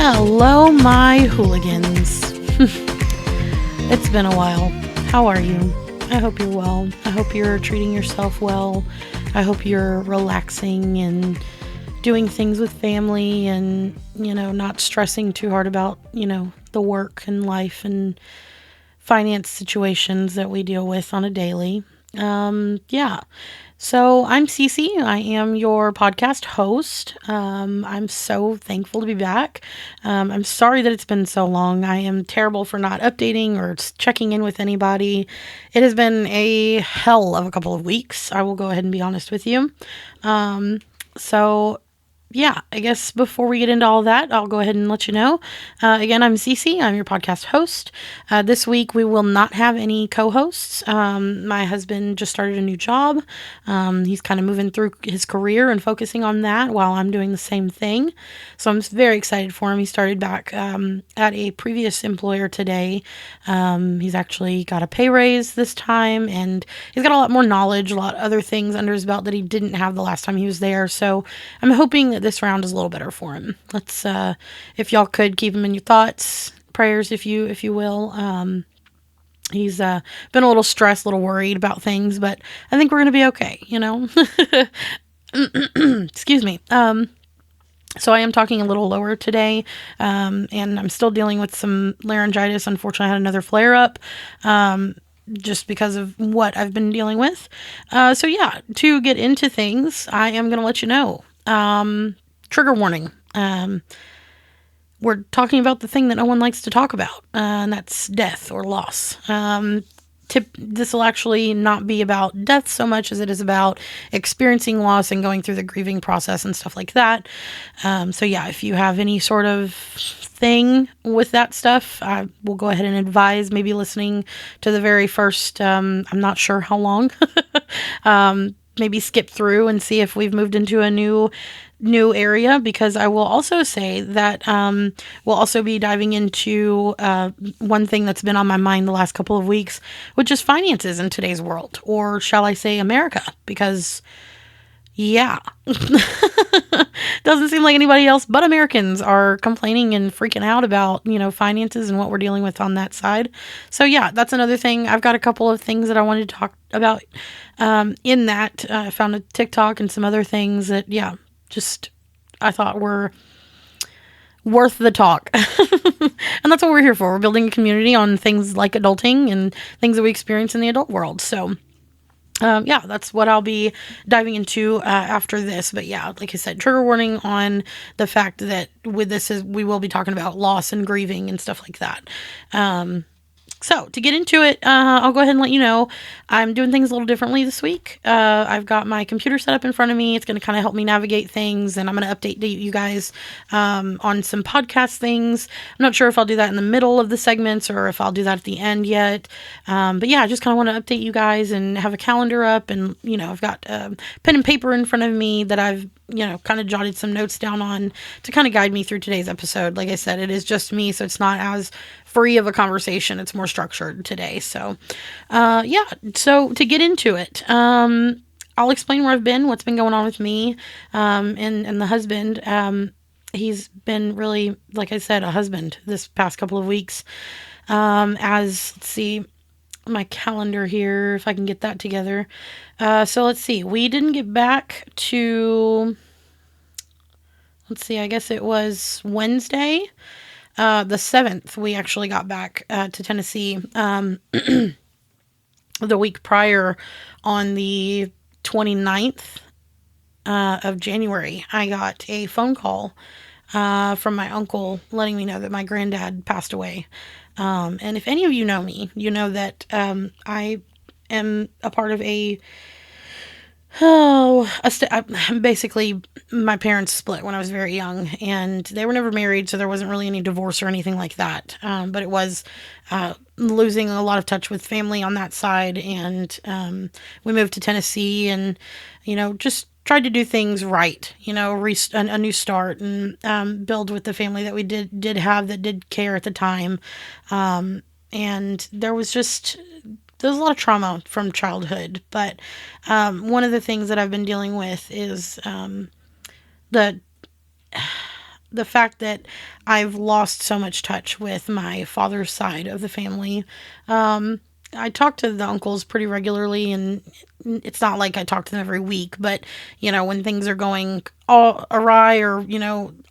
Hello, my hooligans. It's been a while. How are you? I hope you're well. I hope you're treating yourself well. I hope you're relaxing and doing things with family and, not stressing too hard about, the work and life and finance situations that we deal with on a daily. Yeah. So I'm CeeCee. I am your podcast host. I'm so thankful to be back. I'm sorry that it's been so long. I am terrible for not updating or checking in with anybody. It has been a hell of a couple of weeks. I will go ahead and be honest with you. So yeah, I guess before we get into all that, I'll go ahead and let you know. Again, I'm CeeCee. I'm your podcast host. This week, we will not have any co-hosts. My husband just started a new job. He's kind of moving through his career and focusing on that while I'm doing the same thing. So I'm very excited for him. He started back at a previous employer today. He's actually got a pay raise this time, and he's got a lot more knowledge, a lot of other things under his belt that he didn't have the last time he was there. So I'm hoping that this round is a little better for him. Let's, if y'all could keep him in your thoughts, prayers, if you will. He's been a little stressed, a little worried about things, but I think we're going to be okay, Excuse me. So I am talking a little lower today, and I'm still dealing with some laryngitis. Unfortunately, I had another flare up, just because of what I've been dealing with. So yeah, to get into things, I am going to let you know. Trigger warning. We're talking about the thing that no one likes to talk about, and that's death or loss. This will actually not be about death so much as it is about experiencing loss and going through the grieving process and stuff like that. So yeah, if you have any sort of thing with that stuff, I will go ahead and advise maybe listening to the very first, I'm not sure how long, maybe skip through and see if we've moved into a new area, because I will also say that we'll also be diving into one thing that's been on my mind the last couple of weeks, which is finances in today's world, or shall I say America, because yeah, doesn't seem like anybody else but Americans are complaining and freaking out about, finances and what we're dealing with on that side. So yeah, that's another thing. I've got a couple of things that I wanted to talk about in that. I found a TikTok and some other things that, yeah, just I thought were worth the talk. And that's what we're here for. We're building a community on things like adulting and things that we experience in the adult world. So yeah, that's what I'll be diving into after this. But yeah, like I said, trigger warning on the fact that with this we will be talking about loss and grieving and stuff like that. So to get into it, I'll go ahead and let you know I'm doing things a little differently this week. I've got my computer set up in front of me. It's going to kind of help me navigate things, and I'm going to update you guys on some podcast things. I'm not sure if I'll do that in the middle of the segments or if I'll do that at the end yet. But yeah, I just kind of want to update you guys and have a calendar up, and I've got pen and paper in front of me that I've kind of jotted some notes down on to kind of guide me through today's episode. Like I said, it is just me, so it's not as free of a conversation. It's more structured today. So, yeah. So to get into it, I'll explain where I've been, what's been going on with me, and the husband. He's been really, like I said, a husband this past couple of weeks. Let's see my calendar here, if I can get that together. So let's see. We didn't get back to, let's see, I guess it was Wednesday. The 7th, we actually got back to Tennessee. The week prior, on the 29th of January, I got a phone call from my uncle letting me know that my granddad passed away. And if any of you know me, you know that I am a part of basically my parents split when I was very young, and they were never married, so there wasn't really any divorce or anything like that. But it was losing a lot of touch with family on that side, and we moved to Tennessee, and just tried to do things right, a new start, and build with the family that we did have that did care at the time. And there was a lot of trauma from childhood, but one of the things that I've been dealing with is the the fact that I've lost so much touch with my father's side of the family. I talk to the uncles pretty regularly, and it's not like I talk to them every week, but when things are going all awry or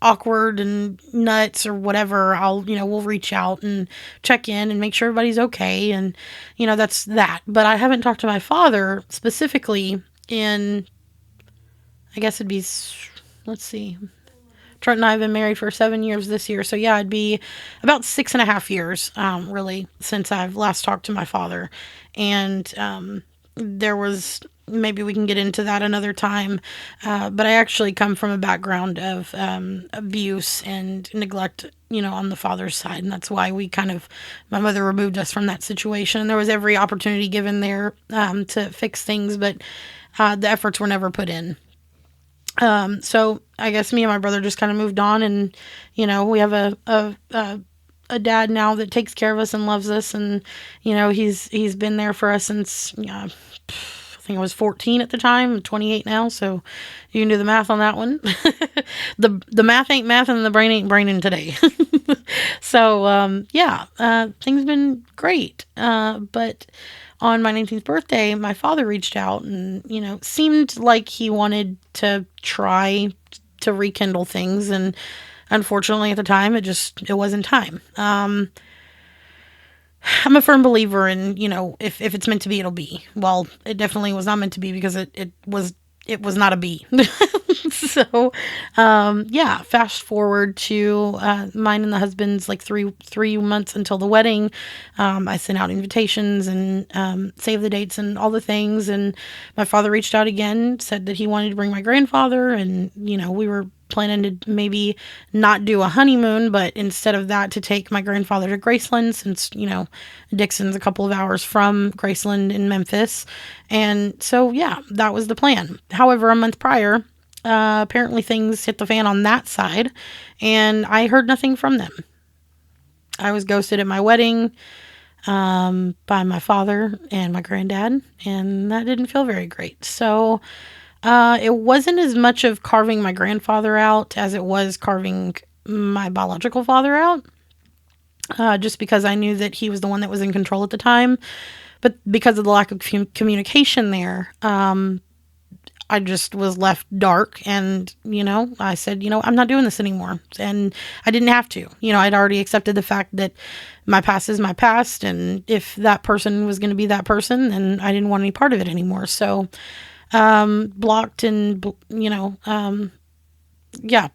awkward and nuts or whatever, we'll reach out and check in and make sure everybody's okay, and that's that. But I haven't talked to my father specifically in, I guess it'd be, let's see, Trent and I have been married for 7 years this year. So yeah, it'd be about 6.5 years, really, since I've last talked to my father. And there was, maybe we can get into that another time. But I actually come from a background of abuse and neglect, on the father's side. And that's why my mother removed us from that situation. And there was every opportunity given there to fix things, but the efforts were never put in. So I guess me and my brother just kind of moved on, and, we have a dad now that takes care of us and loves us. And, he's been there for us since, I think I was 14 at the time. I'm 28 now. So you can do the math on that one. The math ain't math and the brain ain't braining today. So, things been great. But on my 19th birthday, my father reached out and, seemed like he wanted to try to rekindle things. And unfortunately at the time, it wasn't time. I'm a firm believer in, if it's meant to be, it'll be. Well, it definitely was not meant to be, because it was not a bee. So, fast forward to mine and the husband's like three months until the wedding. I sent out invitations and saved the dates and all the things. And my father reached out again, said that he wanted to bring my grandfather. And, we were planning to maybe not do a honeymoon, but instead of that, to take my grandfather to Graceland, since, Dixon's a couple of hours from Graceland in Memphis. And so, that was the plan. However, a month prior, apparently things hit the fan on that side, and I heard nothing from them. I was ghosted at my wedding by my father and my granddad, and that didn't feel very great. So it wasn't as much of carving my grandfather out as it was carving my biological father out, just because I knew that he was the one that was in control at the time. But because of the lack of communication there, I just was left dark, and, I said, I'm not doing this anymore. And I didn't have to. I'd already accepted the fact that my past is my past, and if that person was going to be that person, then I didn't want any part of it anymore. So, blocked and,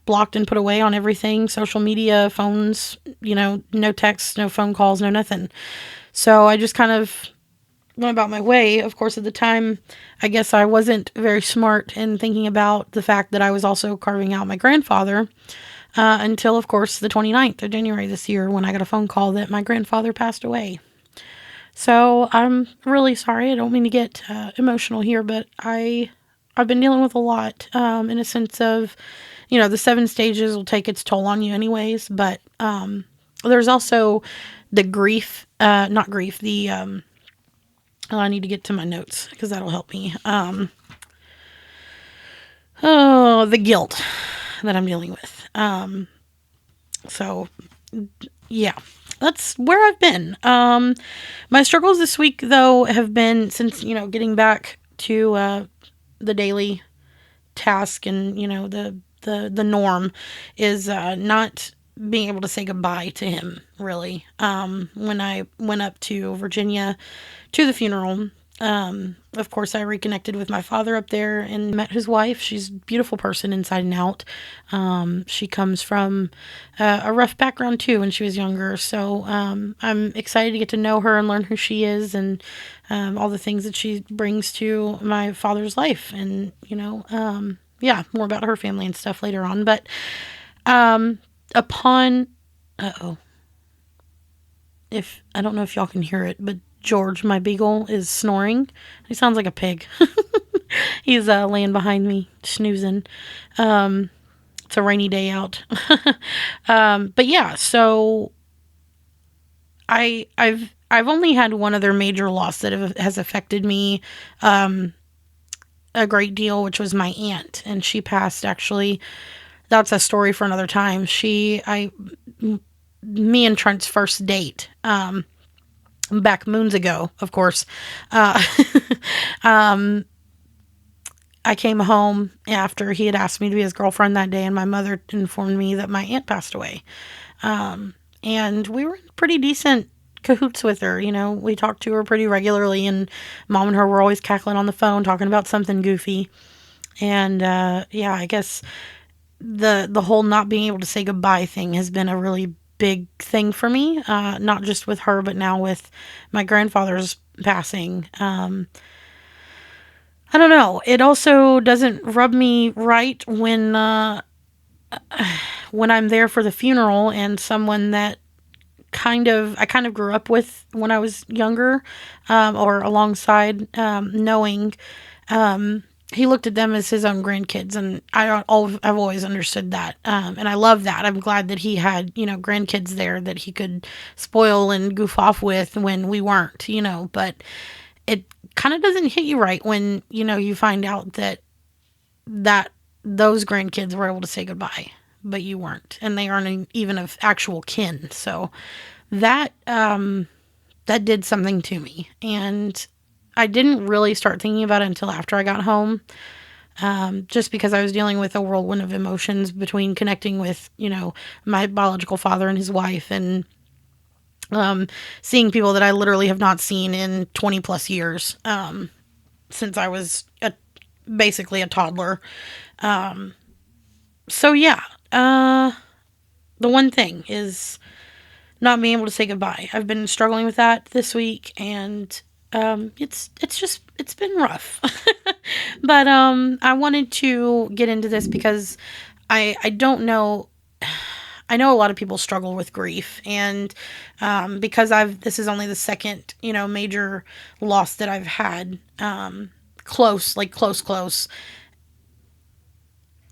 blocked and put away on everything, social media, phones, no texts, no phone calls, no nothing. So I just kind of went about my way. Of course, at the time, I guess I wasn't very smart in thinking about the fact that I was also carving out my grandfather, until, of course, the 29th of January this year, when I got a phone call that my grandfather passed away. So I'm really sorry. I don't mean to get emotional here, but I've been dealing with a lot, in a sense of, the 7 stages will take its toll on you anyways, but there's also the grief, not grief, the I need to get to my notes because that'll help me. The guilt that I'm dealing with. So yeah, that's where I've been. My struggles this week, though, have been, since, getting back to the daily task, and, the norm is not being able to say goodbye to him, really. When I went up to Virginia to the funeral, of course, I reconnected with my father up there and met his wife. She's a beautiful person inside and out. She comes from a rough background too when she was younger. So I'm excited to get to know her and learn who she is, and all the things that she brings to my father's life. And, more about her family and stuff later on. But upon, if I don't know if y'all can hear it, but George, my beagle, is snoring. He sounds like a pig. He's laying behind me, snoozing. It's a rainy day out. But yeah, so I've only had one other major loss that has affected me a great deal, which was my aunt, and she passed actually that's a story for another time. Me and Trent's first date, back moons ago, of course, uh, I came home after he had asked me to be his girlfriend that day, and my mother informed me that my aunt passed away. And we were in pretty decent cahoots with her. We talked to her pretty regularly, and mom and her were always cackling on the phone, talking about something goofy. And yeah, I guess the whole not being able to say goodbye thing has been a really big thing for me, not just with her, but now with my grandfather's passing. I don't know. It also doesn't rub me right when I'm there for the funeral and someone that I kind of grew up with when I was younger, or alongside, knowing, he looked at them as his own grandkids, and I've always understood that, and I love that. I'm glad that he had grandkids there that he could spoil and goof off with when we weren't, but it kind of doesn't hit you right when you find out that those grandkids were able to say goodbye, but you weren't, and they aren't even of actual kin. So that that did something to me, and I didn't really start thinking about it until after I got home, just because I was dealing with a whirlwind of emotions between connecting with my biological father and his wife, and seeing people that I literally have not seen in 20 plus years, since I was basically a toddler. So yeah, the one thing is not being able to say goodbye. I've been struggling with that this week, and it's been rough. But I wanted to get into this because I don't know. I know a lot of people struggle with grief, and because this is only the second major loss that I've had, close, like close.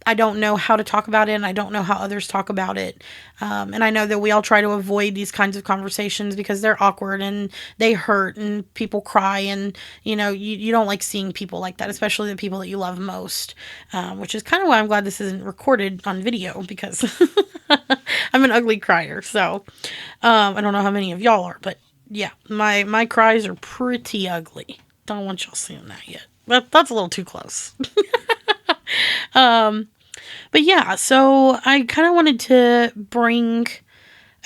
I don't know how to talk about it, and I don't know how others talk about it. And I know that we all try to avoid these kinds of conversations because they're awkward and they hurt and people cry, and you don't like seeing people like that, especially the people that you love most, which is kind of why I'm glad this isn't recorded on video, because I'm an ugly crier. So I don't know how many of y'all are, but yeah, my cries are pretty ugly. Don't want y'all seeing that yet. That's a little too close. But yeah, so I kind of wanted to bring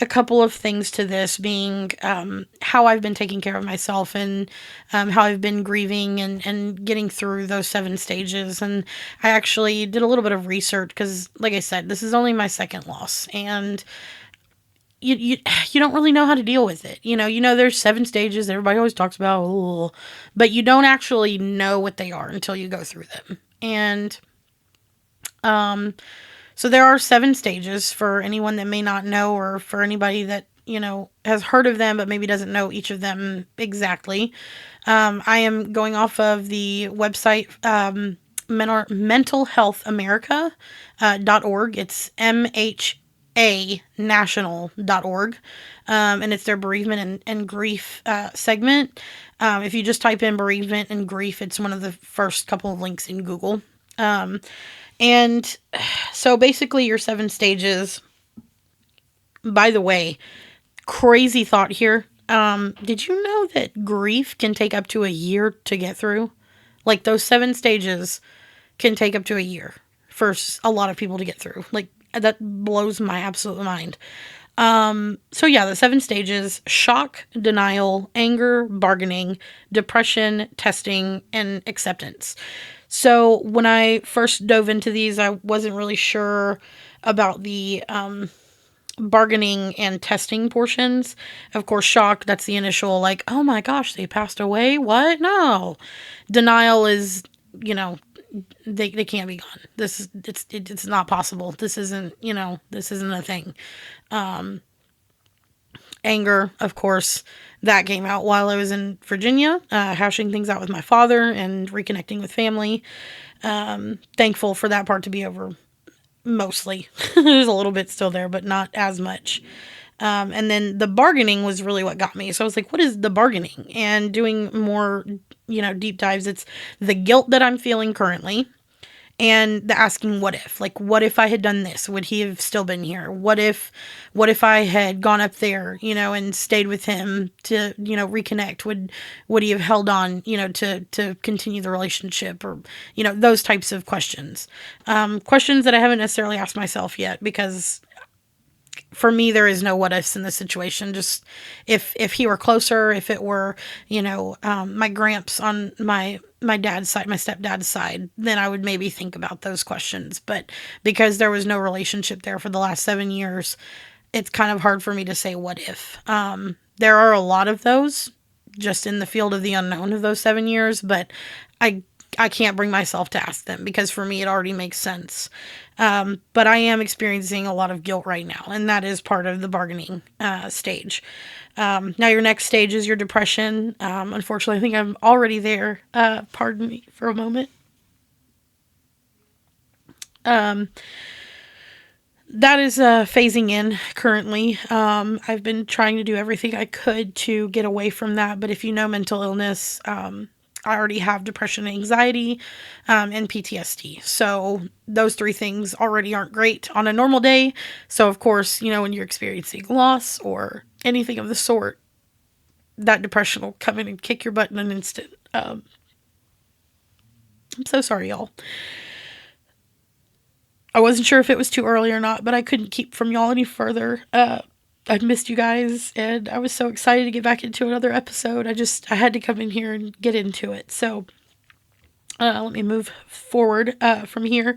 a couple of things to this, being how I've been taking care of myself, and how I've been grieving and getting through those 7 stages. And I actually did a little bit of research because, like I said, this is only my second loss, and you don't really know how to deal with it. There's 7 stages everybody always talks about, ugh, but you don't actually know what they are until you go through them. And so there are 7 stages for anyone that may not know, or for anybody that, has heard of them, but maybe doesn't know each of them exactly. I am going off of the website, mentalhealthamerica.org. It's MHAnational.org. And it's their bereavement and grief segment. If you just type in bereavement and grief, it's one of the first couple of links in Google. And so basically your 7 stages, by the way, crazy thought here. Did you know that grief can take up to a year to get through? Like, those 7 stages can take up to a year for a lot of people to get through. Like, that blows my absolute mind. So yeah, the 7 stages: shock, denial, anger, bargaining, depression, testing, and acceptance. So when I first dove into these, I wasn't really sure about the bargaining and testing portions. Of course, shock, that's the initial, like, oh my gosh, they passed away? What? No. Denial is, they can't be gone. It's not possible. This isn't a thing. Anger, of course, that came out while I was in Virginia, hashing things out with my father and reconnecting with family. Thankful for that part to be over, mostly. There's a little bit still there, but not as much. And then the bargaining was really what got me. So I was like, what is the bargaining? And doing more, deep dives, it's the guilt that I'm feeling currently. and the asking what if, like, what if I had done this, would he have still been here? What if I had gone up there, and stayed with him to, reconnect, would he have held on, to continue the relationship, or those types of questions. Questions that I haven't necessarily asked myself yet, because for me, there is no what ifs in this situation. Just if he were closer, if it were, my gramps on my dad's side, my stepdad's side, then I would maybe think about those questions. But because there was no relationship there for the last 7 years, it's kind of hard for me to say what if. There are a lot of those just in the field of the unknown of those 7 years, but I I can't bring myself to ask them, because for me it already makes sense. But I am experiencing a lot of guilt right now, and that is part of the bargaining stage. Now your next stage is your depression. Unfortunately, I think I'm already there. Pardon me for a moment. Um, that is phasing in currently. I've been trying to do everything I could to get away from that, but if you know mental illness, I already have depression and anxiety, and PTSD. So those three things already aren't great on a normal day. So of course, when you're experiencing loss or anything of the sort, that depression will come in and kick your butt in an instant. I'm so sorry, y'all. I wasn't sure if it was too early or not, but I couldn't keep from y'all any further. I've missed you guys, and I was so excited to get back into another episode. I had to come in here and get into it. So let me move forward from here.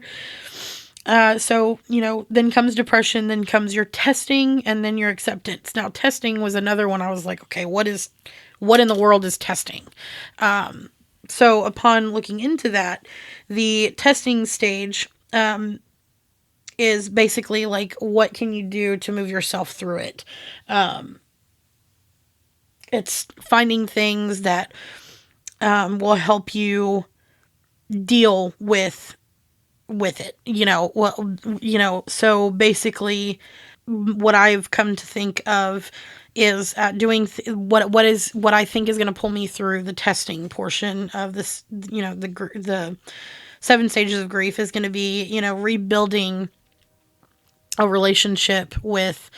So, then comes depression, then comes your testing, and then your acceptance. Now, testing was another one. I was like, okay, what in the world is testing? So upon looking into that, the testing stage, is basically like, what can you do to move yourself through it? It's finding things that will help you deal with it. So basically, what I've come to think of is doing what I think is going to pull me through the testing portion of this. The 7 stages of grief is going to be, rebuilding a relationship with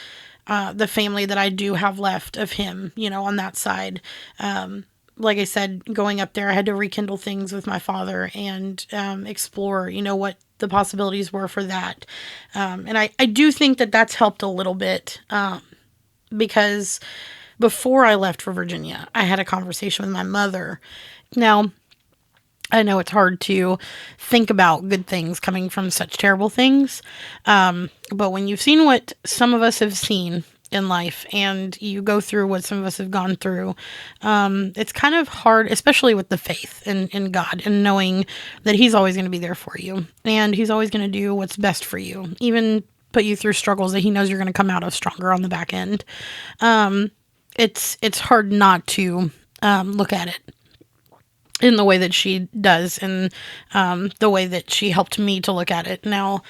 the family that I do have left of him, on that side. Like I said, going up there, I had to rekindle things with my father and explore, what the possibilities were for that. And I do think that that's helped a little bit, because before I left for Virginia, I had a conversation with my mother. Now, I know it's hard to think about good things coming from such terrible things. But when you've seen what some of us have seen in life, and you go through what some of us have gone through, it's kind of hard, especially with the faith in God, and knowing that He's always going to be there for you, and He's always going to do what's best for you, even put you through struggles that He knows you're going to come out of stronger on the back end. It's hard not to look at it in the way that she does, and the way that she helped me to look at it. Now,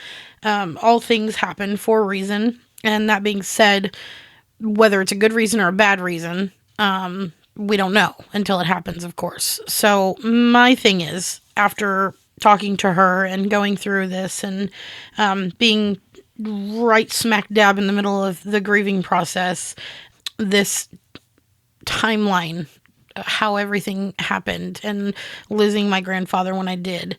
all things happen for a reason, and that being said, whether it's a good reason or a bad reason, we don't know until it happens, of course. So my thing is, after talking to her and going through this, and being right smack dab in the middle of the grieving process, this timeline, how everything happened, and losing my grandfather when I did,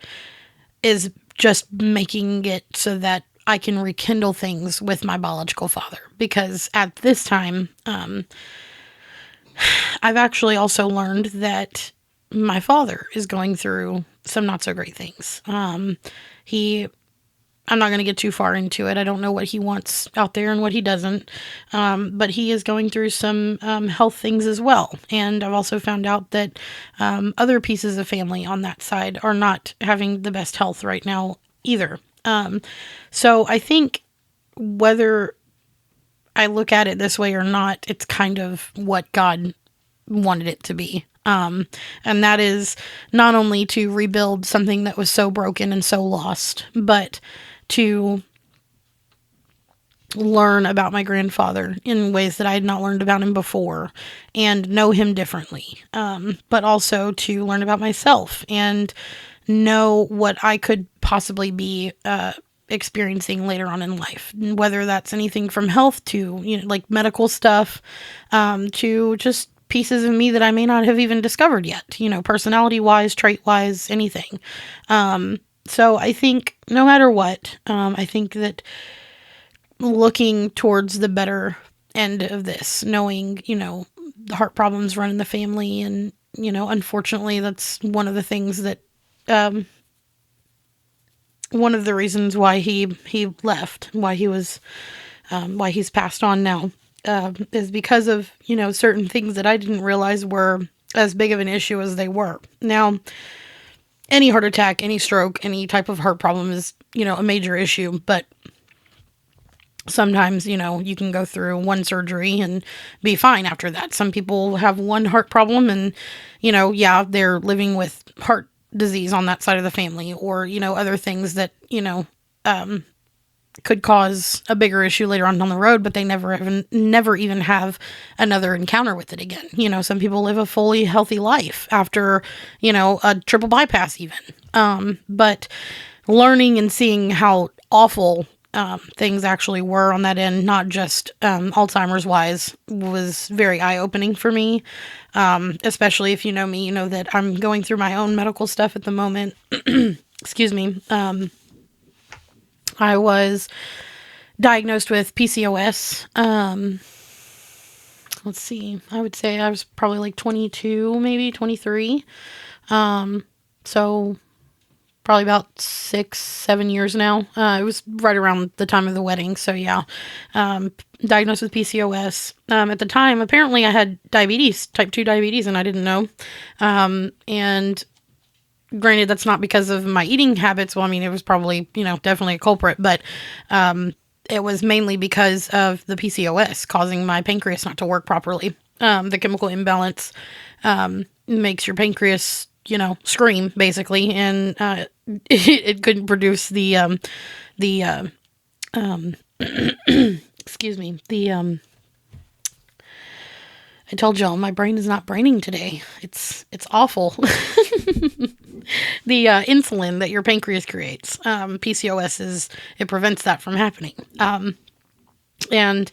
is just making it so that I can rekindle things with my biological father. Because at this time, I've actually also learned that my father is going through some not so great things. I'm not going to get too far into it. I don't know what he wants out there and what he doesn't. But he is going through some health things as well. And I've also found out that other pieces of family on that side are not having the best health right now either. So I think whether I look at it this way or not, it's kind of what God wanted it to be. And that is not only to rebuild something that was so broken and so lost, but to learn about my grandfather in ways that I had not learned about him before, and know him differently. But also to learn about myself and know what I could possibly be experiencing later on in life, whether that's anything from health to, like medical stuff, to just pieces of me that I may not have even discovered yet, personality wise, trait wise, anything. So I think no matter what, I think that looking towards the better end of this, knowing, the heart problems run in the family, and, unfortunately, that's one of the things that, one of the reasons why he left, why he was, why he's passed on now, is because of, certain things that I didn't realize were as big of an issue as they were. Now, any heart attack, any stroke, any type of heart problem is, a major issue, but sometimes, you can go through one surgery and be fine after that. Some people have one heart problem and, yeah, they're living with heart disease on that side of the family, or, other things that, could cause a bigger issue later on down the road, but they never even have another encounter with it again. Some people live a fully healthy life after, a triple bypass even. But learning and seeing how awful things actually were on that end, not just Alzheimer's wise, was very eye-opening for me. Especially if you know me, you know that I'm going through my own medical stuff at the moment. Excuse me. I was diagnosed with PCOS. Let's see. I would say I was probably like 22, maybe 23. So probably about 6-7 years now. It was right around the time of the wedding. So yeah, diagnosed with PCOS. At the time, apparently I had diabetes, type 2 diabetes, and I didn't know. And granted, that's not because of my eating habits. Well, I mean, it was probably, definitely a culprit, but it was mainly because of the PCOS causing my pancreas not to work properly. The chemical imbalance makes your pancreas, scream, basically, and it couldn't produce the excuse me, I told y'all my brain is not braining today. It's awful. The insulin that your pancreas creates, PCOS it prevents that from happening. And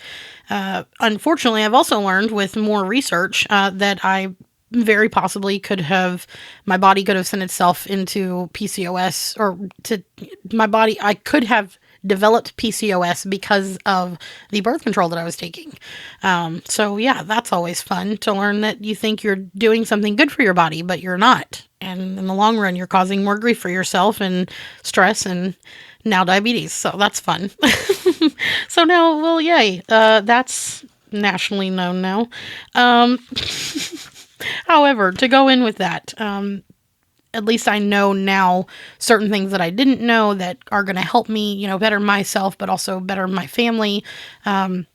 unfortunately, I've also learned with more research that I very possibly my body could have sent itself into PCOS, or to my body, I could have developed PCOS because of the birth control that I was taking. So yeah, that's always fun to learn that you think you're doing something good for your body, but you're not. And in the long run, you're causing more grief for yourself and stress and now diabetes. So that's fun. So now, well, yay. That's nationally known now. However, to go in with that, at least I know now certain things that I didn't know that are going to help me, better myself, but also better my family,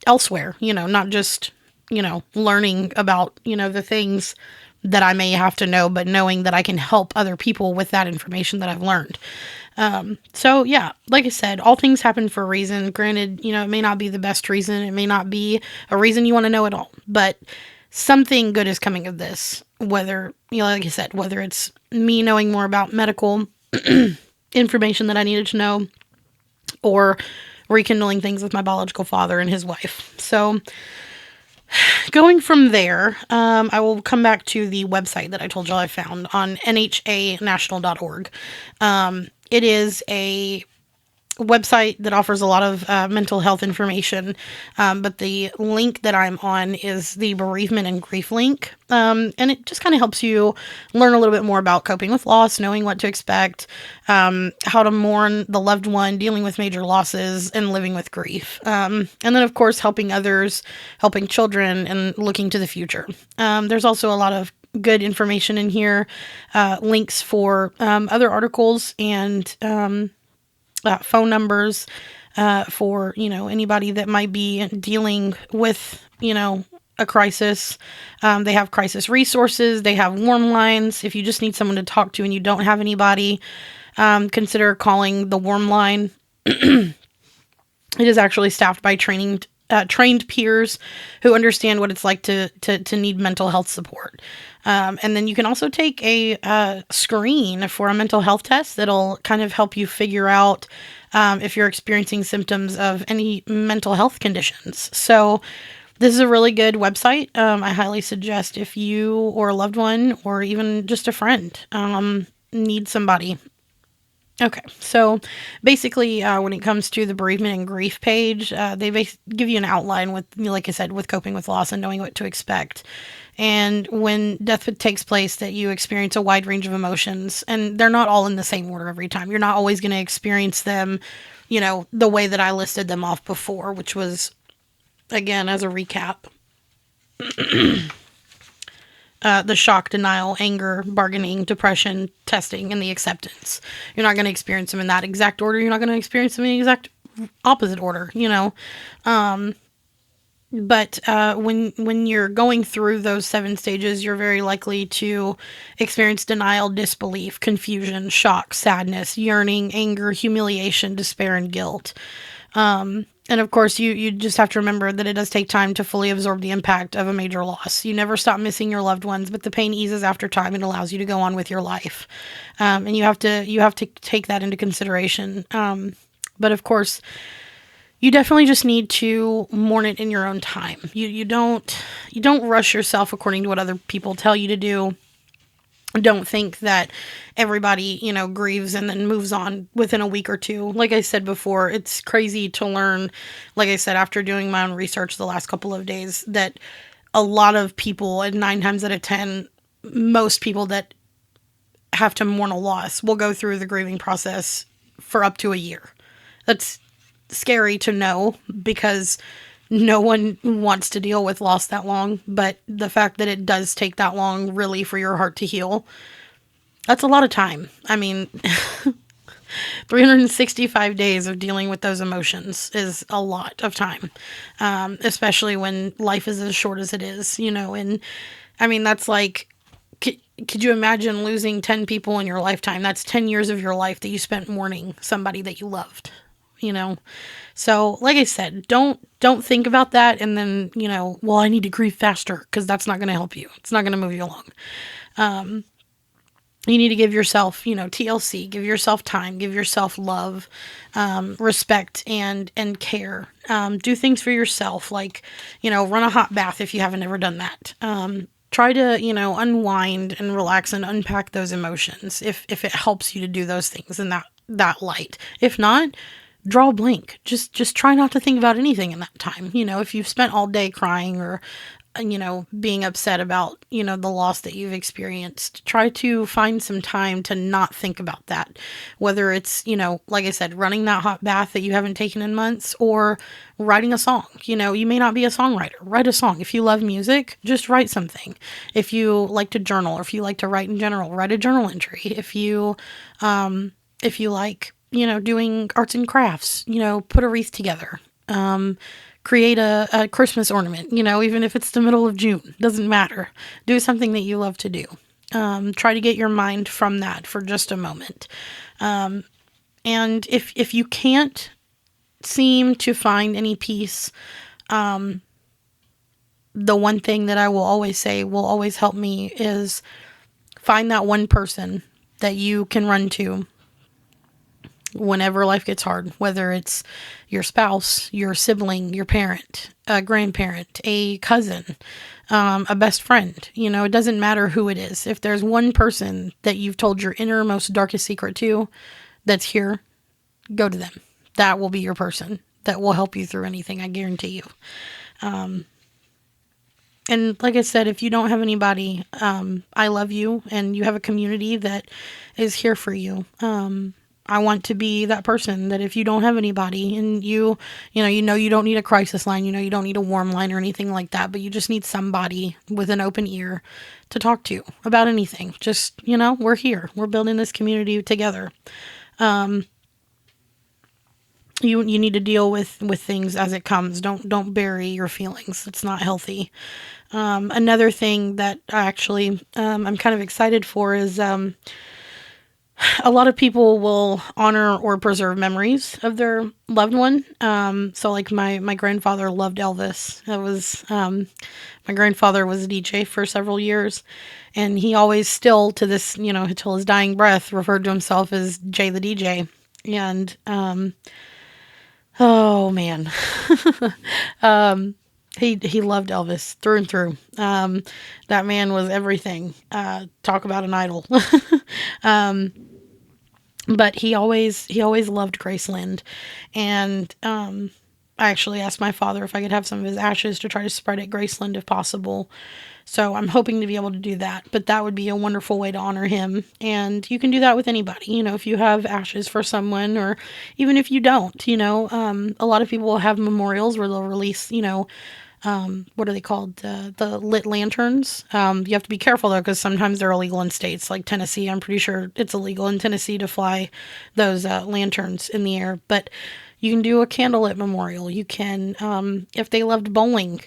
elsewhere, not just, learning about, the things that I may have to know, but knowing that I can help other people with that information that I've learned. So yeah, like I said, all things happen for a reason. Granted, it may not be the best reason. It may not be a reason you want to know at all, but something good is coming of this. Whether, like I said, whether it's me knowing more about medical information that I needed to know, or rekindling things with my biological father and his wife. So going from there, I will come back to the website that I told y'all I found on nhanational.org. It is a website that offers a lot of mental health information, but the link that I'm on is the bereavement and grief link, and it just kind of helps you learn a little bit more about coping with loss, knowing what to expect, how to mourn the loved one, dealing with major losses, and living with grief, and then of course helping others, helping children, and looking to the future. There's also a lot of good information in here, links for other articles, and phone numbers for, anybody that might be dealing with, a crisis. They have crisis resources. They have warm lines. If you just need someone to talk to and you don't have anybody, consider calling the warm line. It is actually staffed by trained trained peers who understand what it's like to need mental health support. And then you can also take a screen for a mental health test that'll kind of help you figure out if you're experiencing symptoms of any mental health conditions. So this is a really good website. I highly suggest if you or a loved one or even just a friend need somebody. Okay, so basically, when it comes to the bereavement and grief page, give you an outline with, like I said, with coping with loss and knowing what to expect. And when death takes place, that you experience a wide range of emotions, and they're not all in the same order every time. You're not always going to experience them, the way that I listed them off before, which was, again, as a recap, the shock, denial, anger, bargaining, depression, testing, and the acceptance. You're not going to experience them in that exact order. You're not going to experience them in the exact opposite order, But when you're going through those 7 stages, you're very likely to experience denial, disbelief, confusion, shock, sadness, yearning, anger, humiliation, despair, and guilt. And of course, you just have to remember that it does take time to fully absorb the impact of a major loss. You never stop missing your loved ones, but the pain eases after time and allows you to go on with your life. And you have to take that into consideration. But of course, you definitely just need to mourn it in your own time. You don't rush yourself according to what other people tell you to do. Don't think that everybody, grieves and then moves on within a week or two. Like I said before, it's crazy to learn, like I said, after doing my own research the last couple of days, that a lot of people, and 9 times out of 10, most people that have to mourn a loss will go through the grieving process for up to a year. That's scary to know because no one wants to deal with loss that long, but the fact that it does take that long really for your heart to heal, that's a lot of time. I mean, 365 days of dealing with those emotions is a lot of time, especially when life is as short as it is, and I mean, that's like, could you imagine losing 10 people in your lifetime? That's 10 years of your life that you spent mourning somebody that you loved. So like I said, don't think about that and then, well, I need to grieve faster, because that's not going to help you. It's not going to move you along. You need to give yourself, TLC, give yourself time, give yourself love, respect, and care. Do things for yourself, like, run a hot bath if you haven't ever done that. Try to, unwind and relax and unpack those emotions if it helps you to do those things in that light. If not, draw a blank. Just try not to think about anything in that time. If you've spent all day crying or, being upset about, the loss that you've experienced, try to find some time to not think about that. Whether it's, like I said, running that hot bath that you haven't taken in months, or writing a song. You may not be a songwriter. Write a song. If you love music, just write something. If you like to journal, or if you like to write in general, write a journal entry. If you like, doing arts and crafts, put a wreath together, create a Christmas ornament, even if it's the middle of June, doesn't matter. Do something that you love to do. Try to get your mind from that for just a moment. And if you can't seem to find any peace, the one thing that I will always say will always help me is find that one person that you can run to whenever life gets hard, whether it's your spouse, your sibling, your parent, a grandparent, a cousin, a best friend. It doesn't matter who it is. If there's one person that you've told your innermost, darkest secret to that's here, go to them. That will be your person that will help you through anything, I guarantee you. And like I said, if you don't have anybody, I love you, and you have a community that is here for you. I want to be that person that if you don't have anybody, and you don't need a crisis line, you don't need a warm line or anything like that, but you just need somebody with an open ear to talk to about anything. Just, we're here. We're building this community together. You need to deal with things as it comes. Don't bury your feelings. It's not healthy. Another thing that I actually, I'm kind of excited for is, a lot of people will honor or preserve memories of their loved one. So like my grandfather loved Elvis. That was my grandfather was a DJ for several years, and he always still to this until his dying breath referred to himself as Jay the DJ. And oh man, he loved Elvis through and through. That man was everything. Talk about an idol. But he always loved Graceland, and I actually asked my father if I could have some of his ashes to try to spread at Graceland if possible. So I'm hoping to be able to do that. But that would be a wonderful way to honor him. And you can do that with anybody. If you have ashes for someone, or even if you don't, a lot of people will have memorials where they'll release, what are they called? The lit lanterns. You have to be careful though, because sometimes they're illegal in states like Tennessee. I'm pretty sure it's illegal in Tennessee to fly those lanterns in the air. But you can do a candlelit memorial. You can, if they loved bowling,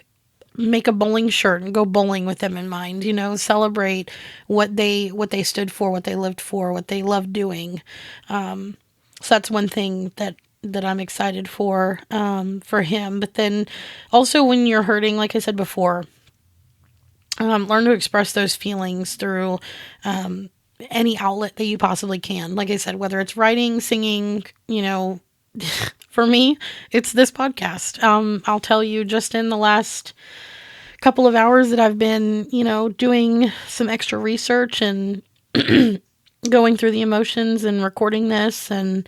make a bowling shirt and go bowling with them in mind. Celebrate what they stood for, what they lived for, what they loved doing. So that's one thing that I'm excited for him. But then also when you're hurting, like I said before, learn to express those feelings through any outlet that you possibly can. Like I said, whether it's writing, singing, for me, it's this podcast. I'll tell you, just in the last couple of hours that I've been, doing some extra research and going through the emotions and recording this, and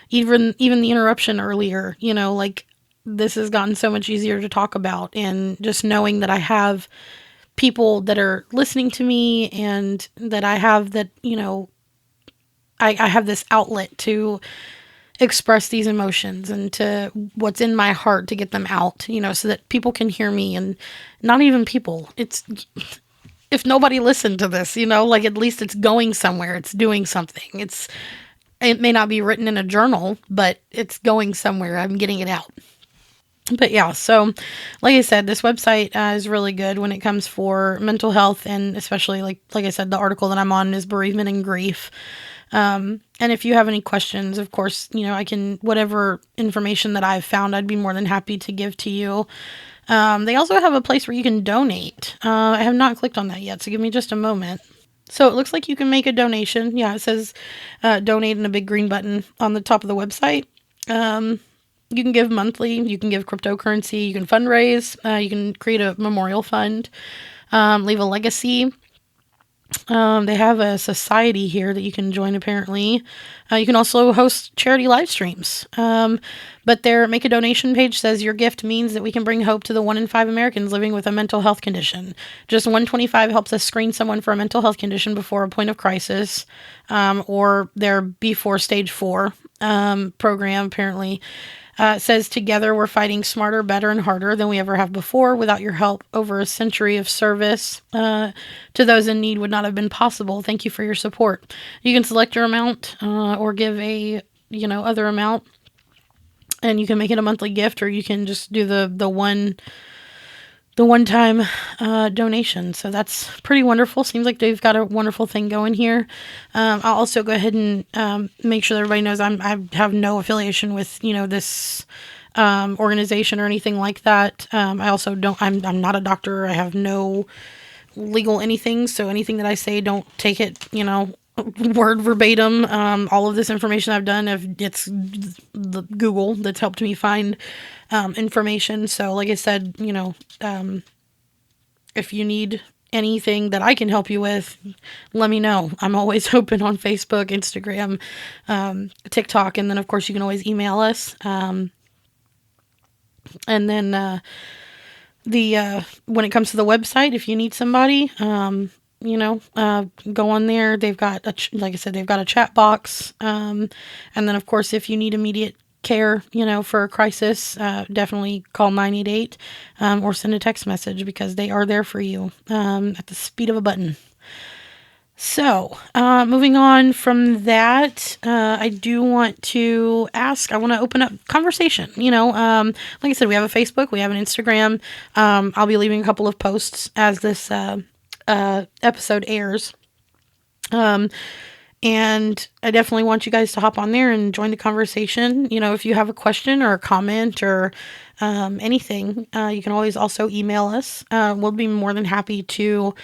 even the interruption earlier, like this has gotten so much easier to talk about, and just knowing that I have people that are listening to me, and that I have that, I have this outlet to express these emotions and to what's in my heart to get them out, so that people can hear me, and not even people. It's if nobody listened to this, like at least it's going somewhere. It's doing something. It may not be written in a journal, but it's going somewhere. I'm getting it out. But yeah, so like I said, this website is really good when it comes for mental health, and especially like I said, the article that I'm on is bereavement and grief. And if you have any questions, of course, I can, whatever information that I've found, I'd be more than happy to give to you. They also have a place where you can donate. I have not clicked on that yet, so give me just a moment. So it looks like you can make a donation. Yeah, it says donate in a big green button on the top of the website. You can give monthly, you can give cryptocurrency, you can fundraise, you can create a memorial fund, leave a legacy. They have a society here that you can join, apparently. You can also host charity live streams. But their make a donation page says your gift means that we can bring hope to the 1 in 5 Americans living with a mental health condition. Just 125 helps us screen someone for a mental health condition before a point of crisis, or their before stage 4 program, apparently. It says, together we're fighting smarter, better, and harder than we ever have before. Without your help, over a century of service to those in need would not have been possible. Thank you for your support. You can select your amount or give a, other amount. And you can make it a monthly gift, or you can just do the one-time donation. So that's pretty wonderful. Seems like they've got a wonderful thing going here. I'll also go ahead and make sure that everybody knows I have no affiliation with this organization or anything like that. I also don't. I'm not a doctor. I have no legal anything. So anything that I say, don't take it word verbatim. All of this information I've done, it's the Google that's helped me find information. So like I said, if you need anything that I can help you with, let me know. I'm always open on Facebook, Instagram, TikTok, and then of course you can always email us. And then when it comes to the website, if you need somebody, go on there. They've got like I said, they've got a chat box. And then of course, if you need immediate care, for a crisis, definitely call 988, or send a text message, because they are there for you, at the speed of a button. So, moving on from that, I do want to ask, I want to open up conversation, like I said, we have a Facebook, we have an Instagram. I'll be leaving a couple of posts as this, episode airs. And I definitely want you guys to hop on there and join the conversation. If you have a question or a comment or anything, you can always also email us. We'll be more than happy to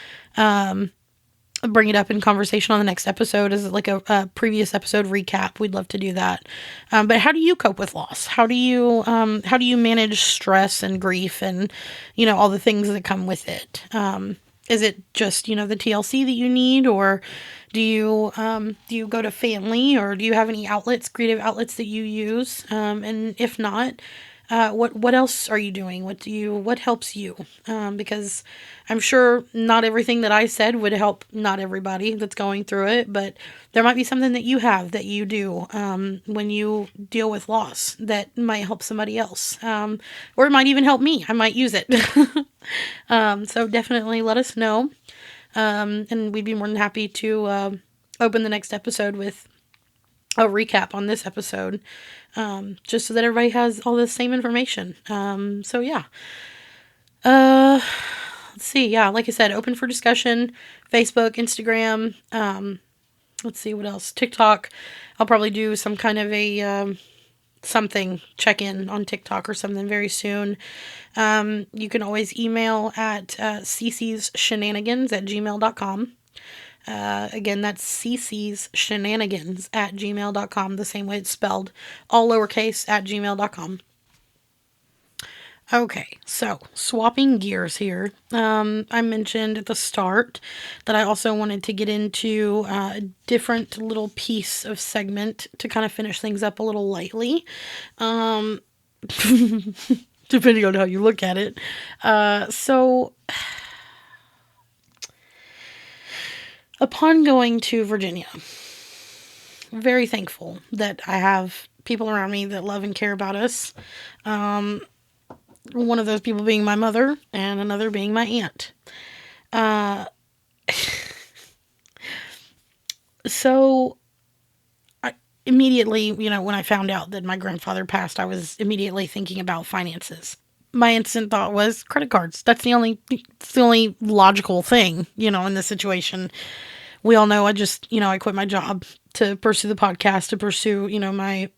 bring it up in conversation on the next episode as like a previous episode recap. We'd love to do that. But how do you cope with loss? How do you manage stress and grief and all the things that come with it? Is it just the TLC that you need, or do you go to family, or do you have any creative outlets that you use? And if not, what else are you doing? What helps you? Because I'm sure not everything that I said would help not everybody that's going through it, but there might be something that you have that you do when you deal with loss that might help somebody else, or it might even help me. I might use it. So definitely let us know, and we'd be more than happy to open the next episode with a recap on this episode, just so that everybody has all the same information. So yeah. Let's see. Yeah, like I said, open for discussion. Facebook, Instagram. Let's see what else. TikTok. I'll probably do some kind of a something check-in on TikTok or something very soon. You can always email at CeeCee's shenanigans at gmail.com. Again, that's CeeCee's shenanigans at gmail.com, the same way it's spelled, all lowercase, at gmail.com. Okay, so swapping gears here. I mentioned at the start that I also wanted to get into a different little piece of segment to kind of finish things up a little lightly. Depending on how you look at it. So upon going to Virginia, very thankful that I have people around me that love and care about us. One of those people being my mother, and another being my aunt. So I immediately, when I found out that my grandfather passed, I was immediately thinking about finances. My instant thought was credit cards. It's the only logical thing, in this situation. We all know I quit my job to pursue the podcast, to pursue, my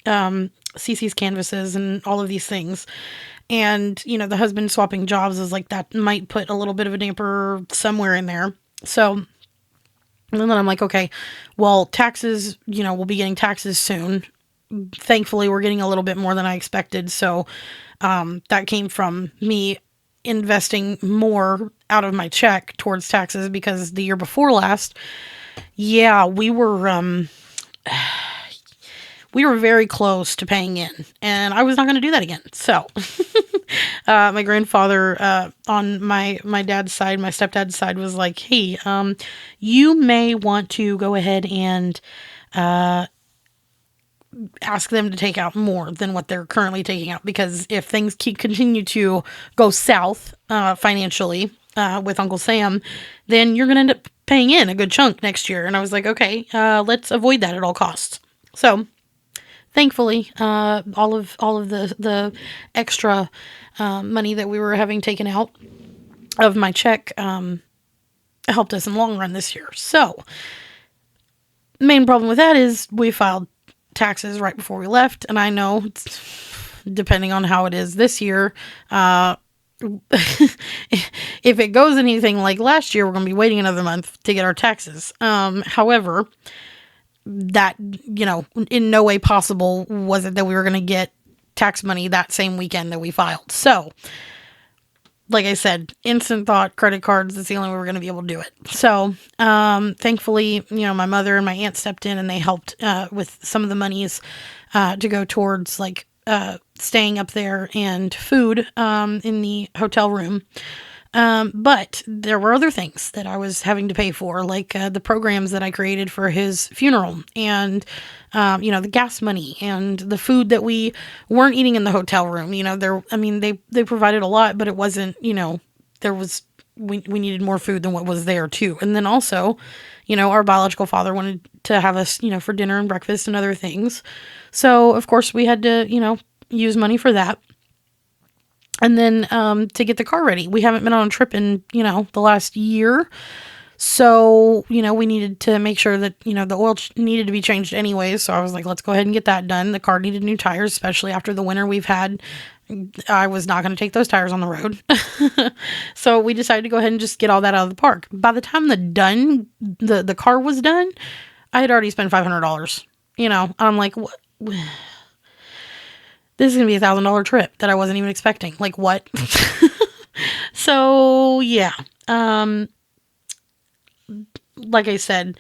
CeeCee's canvases and all of these things. And, the husband swapping jobs is like, that might put a little bit of a damper somewhere in there. So, and then I'm like, okay, well, taxes, we'll be getting taxes soon. Thankfully, we're getting a little bit more than I expected. So, that came from me investing more out of my check towards taxes, because the year before last, yeah, we were very close to paying in, and I was not going to do that again. So, my grandfather, on my dad's side, my stepdad's side, was like, hey, you may want to go ahead and, ask them to take out more than what they're currently taking out, because if things continue to go south, financially, with Uncle Sam, then you're going to end up paying in a good chunk next year. And I was like, okay, let's avoid that at all costs. So, thankfully, all of the extra money that we were having taken out of my check helped us in the long run this year. So, main problem with that is we filed taxes right before we left, and I know, depending on how it is this year, if it goes anything like last year, we're going to be waiting another month to get our taxes. However, that, in no way possible was it that we were going to get tax money that same weekend that we filed. So, like I said, instant thought, credit cards, that's the only way we're going to be able to do it. So, thankfully, my mother and my aunt stepped in, and they helped with some of the monies to go towards, like, staying up there and food in the hotel room. But there were other things that I was having to pay for, like the programs that I created for his funeral, and the gas money and the food that we weren't eating in the hotel room. They provided a lot, but it wasn't, we needed more food than what was there too. And then also, our biological father wanted to have us, for dinner and breakfast and other things. So of course we had to, use money for that. And then, to get the car ready. We haven't been on a trip in, the last year. So, we needed to make sure that, the oil needed to be changed anyways. So I was like, let's go ahead and get that done. The car needed new tires, especially after the winter we've had. I was not going to take those tires on the road. So we decided to go ahead and just get all that out of the park. By the time the car was done, I had already spent $500. I'm like, what? This is going to be $1,000 trip that I wasn't even expecting. Like, what? So, yeah. Like I said,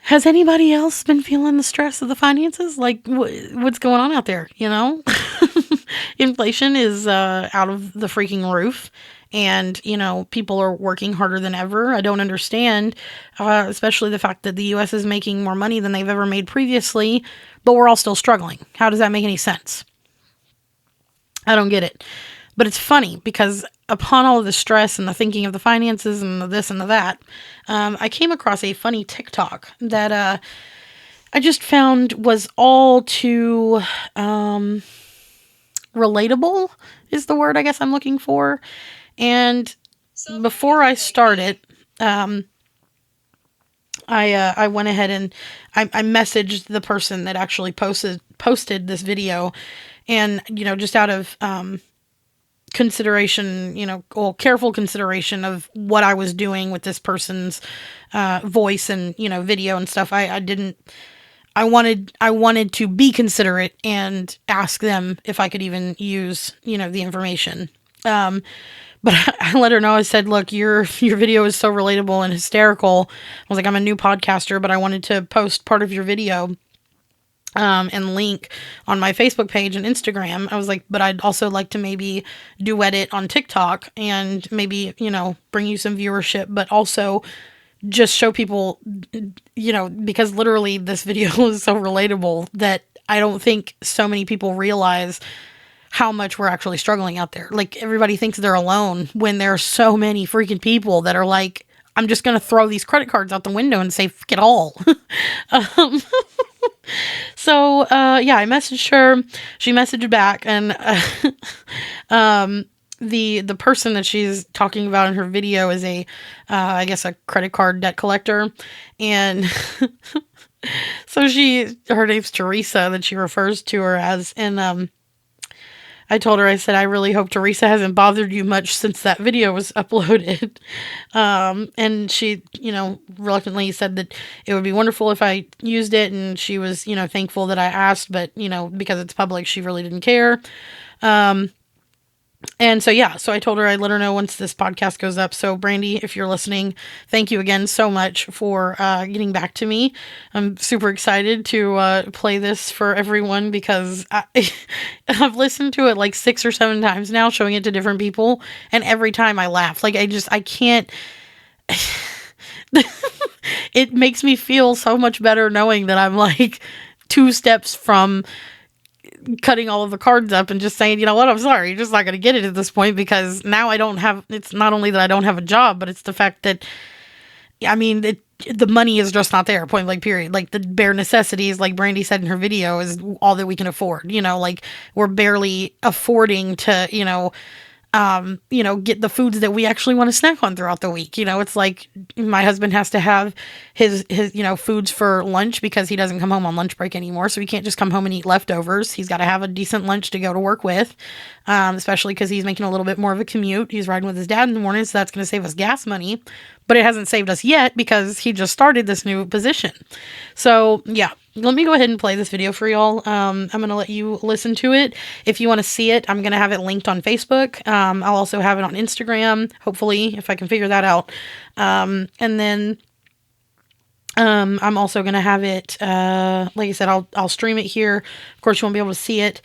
has anybody else been feeling the stress of the finances? Like, what's going on out there, Inflation is out of the freaking roof. And, people are working harder than ever. I don't understand, especially the fact that the U.S. is making more money than they've ever made previously, but we're all still struggling. How does that make any sense? I don't get it. But it's funny because upon all of the stress and the thinking of the finances and the this and the that, I came across a funny TikTok that I just found was all too relatable, is the word I guess I'm looking for. And before I start it, I went ahead and I messaged the person that actually posted this video, and just out of consideration, careful consideration of what I was doing with this person's voice and video and stuff. I wanted to be considerate and ask them if I could even use the information. But I let her know. I said, look, your video is so relatable and hysterical. I was like, I'm a new podcaster, but I wanted to post part of your video and link on my Facebook page and Instagram. I was like, but I'd also like to maybe duet it on TikTok and maybe, bring you some viewership, but also just show people, because literally this video is so relatable that I don't think so many people realize how much we're actually struggling out there. Like, everybody thinks they're alone when there are so many freaking people that are like, I'm just going to throw these credit cards out the window and say, fuck it all. So, yeah, I messaged her. She messaged back, and the person that she's talking about in her video is I guess a credit card debt collector. And so her name's Teresa, that she refers to her as. And I told her, I said, I really hope Teresa hasn't bothered you much since that video was uploaded. And she, reluctantly said that it would be wonderful if I used it. And she was, thankful that I asked, but, because it's public, she really didn't care. And so, yeah, so I told her I'd let her know once this podcast goes up. So, Brandy, if you're listening, thank you again so much for getting back to me. I'm super excited to play this for everyone because I've listened to it like 6 or 7 times now, showing it to different people. And every time I laugh. Like, I can't. It makes me feel so much better knowing that I'm like 2 steps from cutting all of the cards up and just saying, you know what, I'm sorry, you're just not going to get it at this point, because now it's not only that I don't have a job, but it's the fact that, I mean, the money is just not there, point blank period. Like, the bare necessities, like Brandy said in her video, is all that we can afford, like we're barely affording to, get the foods that we actually want to snack on throughout the week. It's like my husband has to have his foods for lunch because he doesn't come home on lunch break anymore. So he can't just come home and eat leftovers. He's got to have a decent lunch to go to work with, especially because he's making a little bit more of a commute. He's riding with his dad in the morning, so that's going to save us gas money. But it hasn't saved us yet because he just started this new position. So, yeah. Let me go ahead and play this video for y'all. I'm going to let you listen to it. If you want to see it, I'm going to have it linked on Facebook. I'll also have it on Instagram, hopefully, if I can figure that out. And then I'm also going to have it, like I said, I'll stream it here. Of course, you won't be able to see it.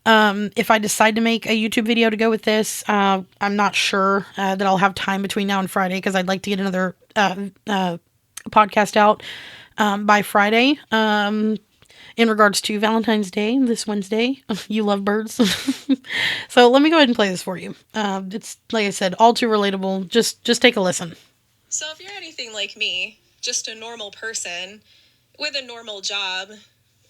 If I decide to make a YouTube video to go with this, I'm not sure that I'll have time between now and Friday, because I'd like to get another podcast out by Friday, in regards to Valentine's Day this Wednesday. You love birds. So let me go ahead and play this for you. It's, like I said, all too relatable. Just take a listen. So if you're anything like me, just a normal person with a normal job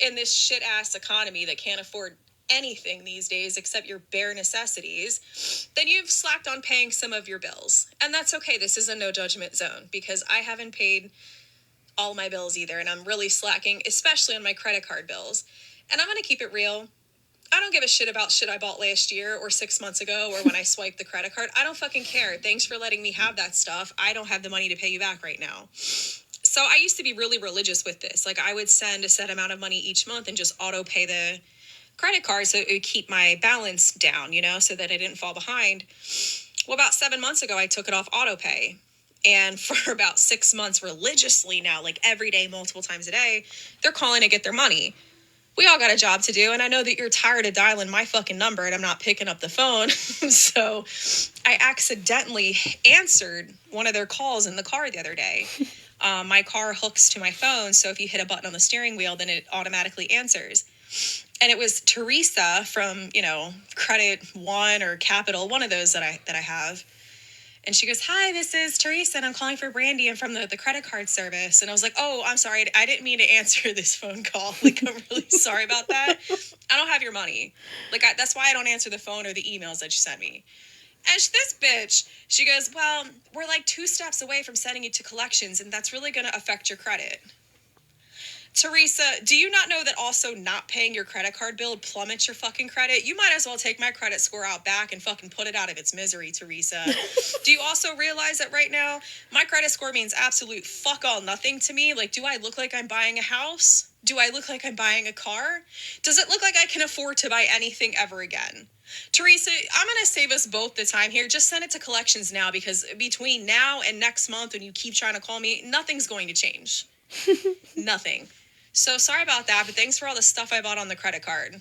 in this shit-ass economy that can't afford anything these days except your bare necessities, then you've slacked on paying some of your bills. And that's okay. This is a no judgment zone because I haven't paid all my bills either, and I'm really slacking, especially on my credit card bills. And I'm going to keep it real. I don't give a shit about shit I bought last year or 6 months ago or when I swiped the credit card. I don't fucking care. Thanks for letting me have that stuff. I don't have the money to pay you back right now. So I used to be really religious with this. Like, I would send a set amount of money each month and just auto pay the credit card so it would keep my balance down, so that I didn't fall behind. Well, about 7 months ago, I took it off auto pay. And for about 6 months religiously now, like every day, multiple times a day, they're calling to get their money. We all got a job to do, and I know that you're tired of dialing my fucking number and I'm not picking up the phone. So I accidentally answered one of their calls in the car the other day. My car hooks to my phone, so if you hit a button on the steering wheel, then it automatically answers. And it was Teresa from, Credit One or Capital, one of those that I have. And she goes, "Hi, this is Teresa, and I'm calling for Brandy. I'm from the credit card service." And I was like, "Oh, I'm sorry. I didn't mean to answer this phone call. Like, I'm really sorry about that. I don't have your money. Like, that's why I don't answer the phone or the emails that you sent me." And this bitch, she goes, "Well, we're like 2 steps away from sending you to collections, and that's really going to affect your credit." Teresa, do you not know that also not paying your credit card bill plummets your fucking credit? You might as well take my credit score out back and fucking put it out of its misery, Teresa. Do you also realize that right now, my credit score means absolute fuck all nothing to me? Like, do I look like I'm buying a house? Do I look like I'm buying a car? Does it look like I can afford to buy anything ever again? Teresa, I'm going to save us both the time here. Just send it to collections now, because between now and next month when you keep trying to call me, nothing's going to change. Nothing. So sorry about that, but thanks for all the stuff I bought on the credit card.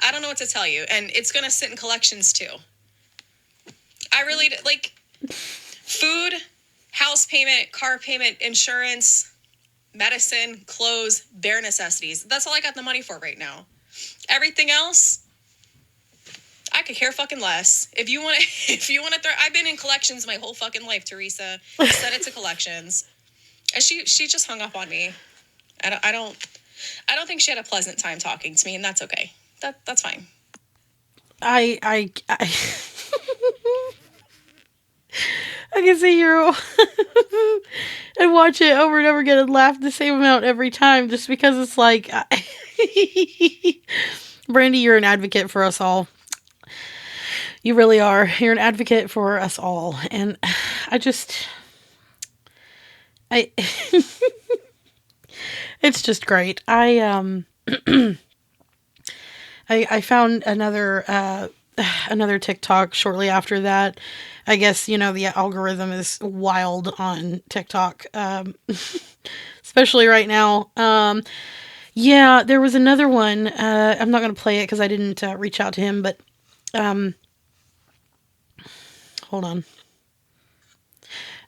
I don't know what to tell you, and it's going to sit in collections too. I really, like, food, house payment, car payment, insurance, medicine, clothes, bare necessities. That's all I got the money for right now. Everything else, I could care fucking less. If you want to throw, I've been in collections my whole fucking life, Teresa. Send it to collections. And she just hung up on me. I don't think she had a pleasant time talking to me, and that's okay. That's fine. I I can see you and watch it over and over again and laugh the same amount every time, just because it's like, Brandy, you're an advocate for us all. You really are. You're an advocate for us all, and I it's just great. I found another TikTok shortly after that. I guess, the algorithm is wild on TikTok, especially right now. Yeah, there was another one. I'm not going to play it because I didn't reach out to him, but hold on.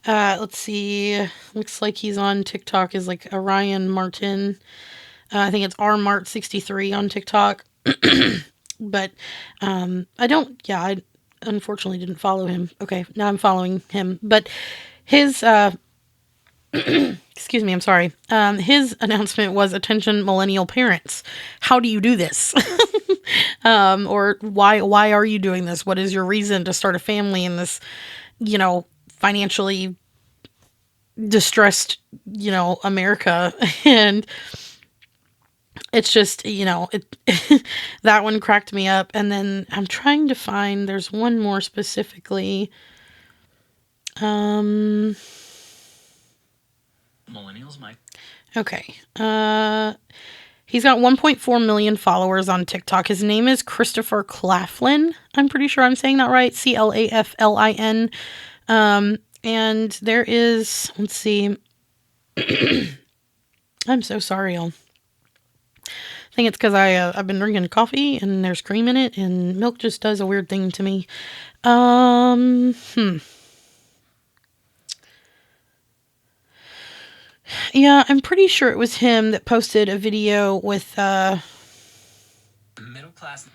Let's see. Looks like he's on TikTok is like Orion Martin. I think it's rmart63 on TikTok. But I unfortunately didn't follow him. Okay, now I'm following him. But his excuse me, I'm sorry. His announcement was, "Attention millennial parents. How do you do this?" Or why are you doing this? What is your reason to start a family in this, financially distressed, America? And it's just, that one cracked me up. And then I'm trying to find, there's one more specifically. Millennials, Mike. Okay. He's got 1.4 million followers on TikTok. His name is Christopher Claflin. I'm pretty sure I'm saying that right. Claflin. And there is, let's see. I'm so sorry, y'all. I think it's because I've been drinking coffee and there's cream in it, and milk just does a weird thing to me. Yeah, I'm pretty sure it was him that posted a video with middle class.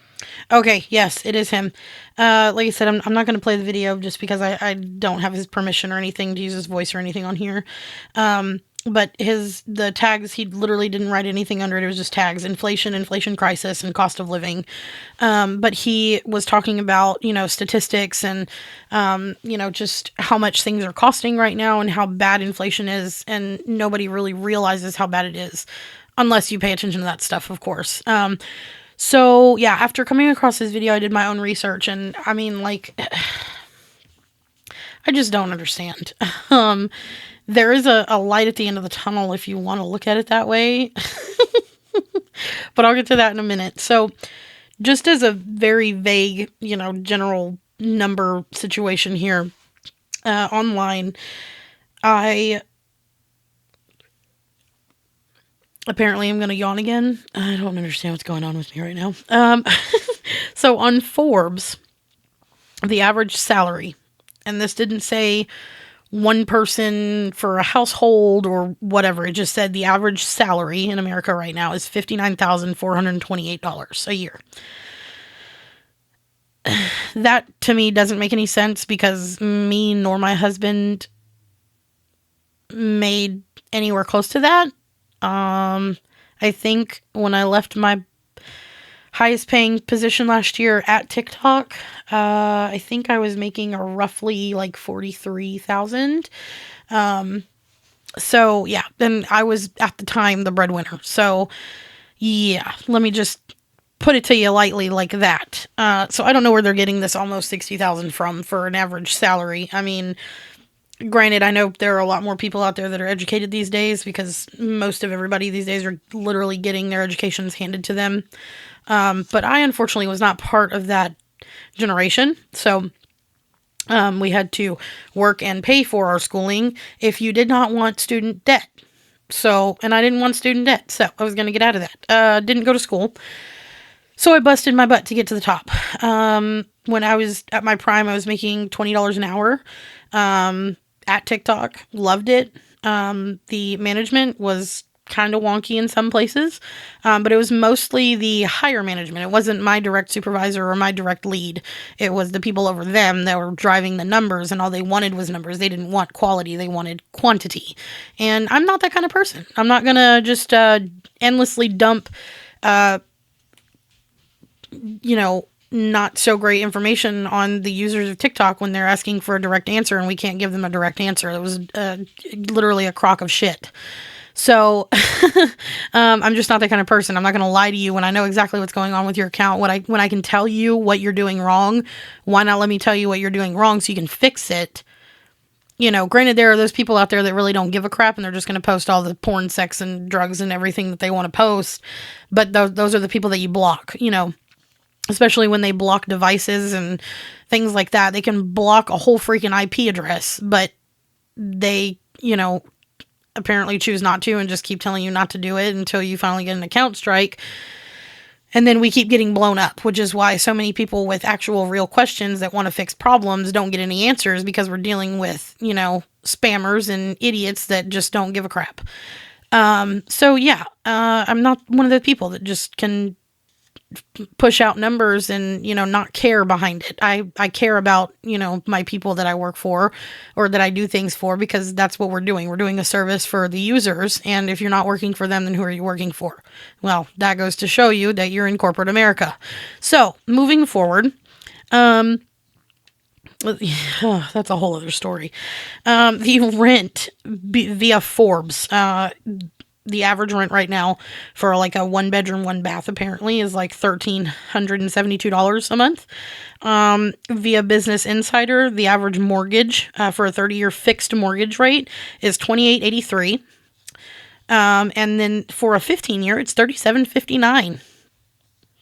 Okay, yes, it is him. Like I said, I'm not going to play the video just because I don't have his permission or anything to use his voice or anything on here. but the tags, he literally didn't write anything under it. It was just tags: inflation crisis, and cost of living. But he was talking about, statistics and, just how much things are costing right now and how bad inflation is. And nobody really realizes how bad it is unless you pay attention to that stuff, of course. So yeah, after coming across this video, I did my own research, and I mean, like, I just don't understand. There is a light at the end of the tunnel if you want to look at it that way. But I'll get to that in a minute. So, just as a very vague, general number situation here, online, I apparently am going to yawn again. I don't understand what's going on with me right now. So on Forbes, the average salary, and this didn't say one person for a household or whatever. It just said the average salary in America right now is $59,428 a year. That to me doesn't make any sense because me nor my husband made anywhere close to that. I think when I left my highest paying position last year at TikTok, I think I was making a roughly like 43,000. So yeah, then I was at the time the breadwinner. So yeah, let me just put it to you lightly like that. So I don't know where they're getting this almost 60,000 from for an average salary. I mean, granted, I know there are a lot more people out there that are educated these days because most of everybody these days are literally getting their educations handed to them. But I unfortunately was not part of that generation. So we had to work and pay for our schooling if you did not want student debt. So, and I didn't want student debt, so I was going to get out of that. Didn't go to school. So I busted my butt to get to the top. When I was at my prime, I was making $20 an hour at TikTok. Loved it. The management was kind of wonky in some places, but it was mostly the higher management. It wasn't my direct supervisor or my direct lead. It was the people over them that were driving the numbers, and all they wanted was numbers. They didn't want quality. They wanted quantity. And I'm not that kind of person. I'm not going to just endlessly dump, not so great information on the users of TikTok when they're asking for a direct answer and we can't give them a direct answer. It was literally a crock of shit. So I'm just not that kind of person. I'm not going to lie to you when I know exactly what's going on with your account. When I can tell you what you're doing wrong, why not let me tell you what you're doing wrong so you can fix it? Granted, there are those people out there that really don't give a crap and they're just going to post all the porn, sex, and drugs and everything that they want to post. But those are the people that you block, especially when they block devices and things like that. They can block a whole freaking IP address, but they, apparently choose not to and just keep telling you not to do it until you finally get an account strike. And then we keep getting blown up, which is why so many people with actual real questions that want to fix problems don't get any answers because we're dealing with, spammers and idiots that just don't give a crap. So yeah, I'm not one of the people that just can push out numbers and, not care behind it. I care about, my people that I work for or that I do things for because that's what we're doing. We're doing a service for the users. And if you're not working for them, then who are you working for? Well, that goes to show you that you're in corporate America. So moving forward, that's a whole other story. The rent via Forbes, the average rent right now for like a 1-bedroom, 1-bath apparently is like $1,372 a month. Via Business Insider, the average mortgage for a 30-year fixed mortgage rate is $2,883. And then for a 15-year, it's $3,759,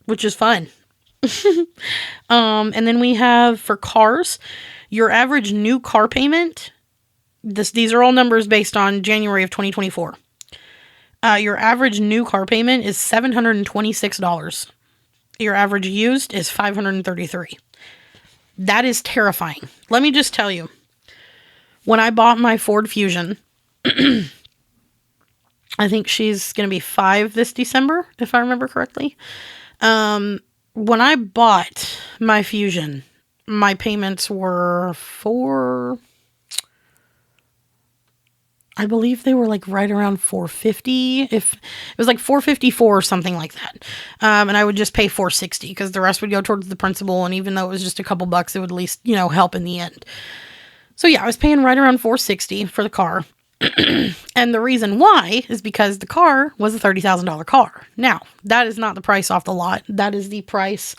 which is fun. And then we have for cars, your average new car payment. These are all numbers based on January of 2024. Your average new car payment is $726. Your average used is $533. That is terrifying. Let me just tell you, when I bought my Ford Fusion, I think she's going to be 5 this December, if I remember correctly. When I bought my Fusion, my payments were I believe they were like right around 450. If it was like 454 or something like that. And I would just pay 460 because the rest would go towards the principal. And even though it was just a couple bucks, it would at least, help in the end. So yeah, I was paying right around 460 for the car. And the reason why is because the car was a $30,000 car. Now, that is not the price off the lot. That is the price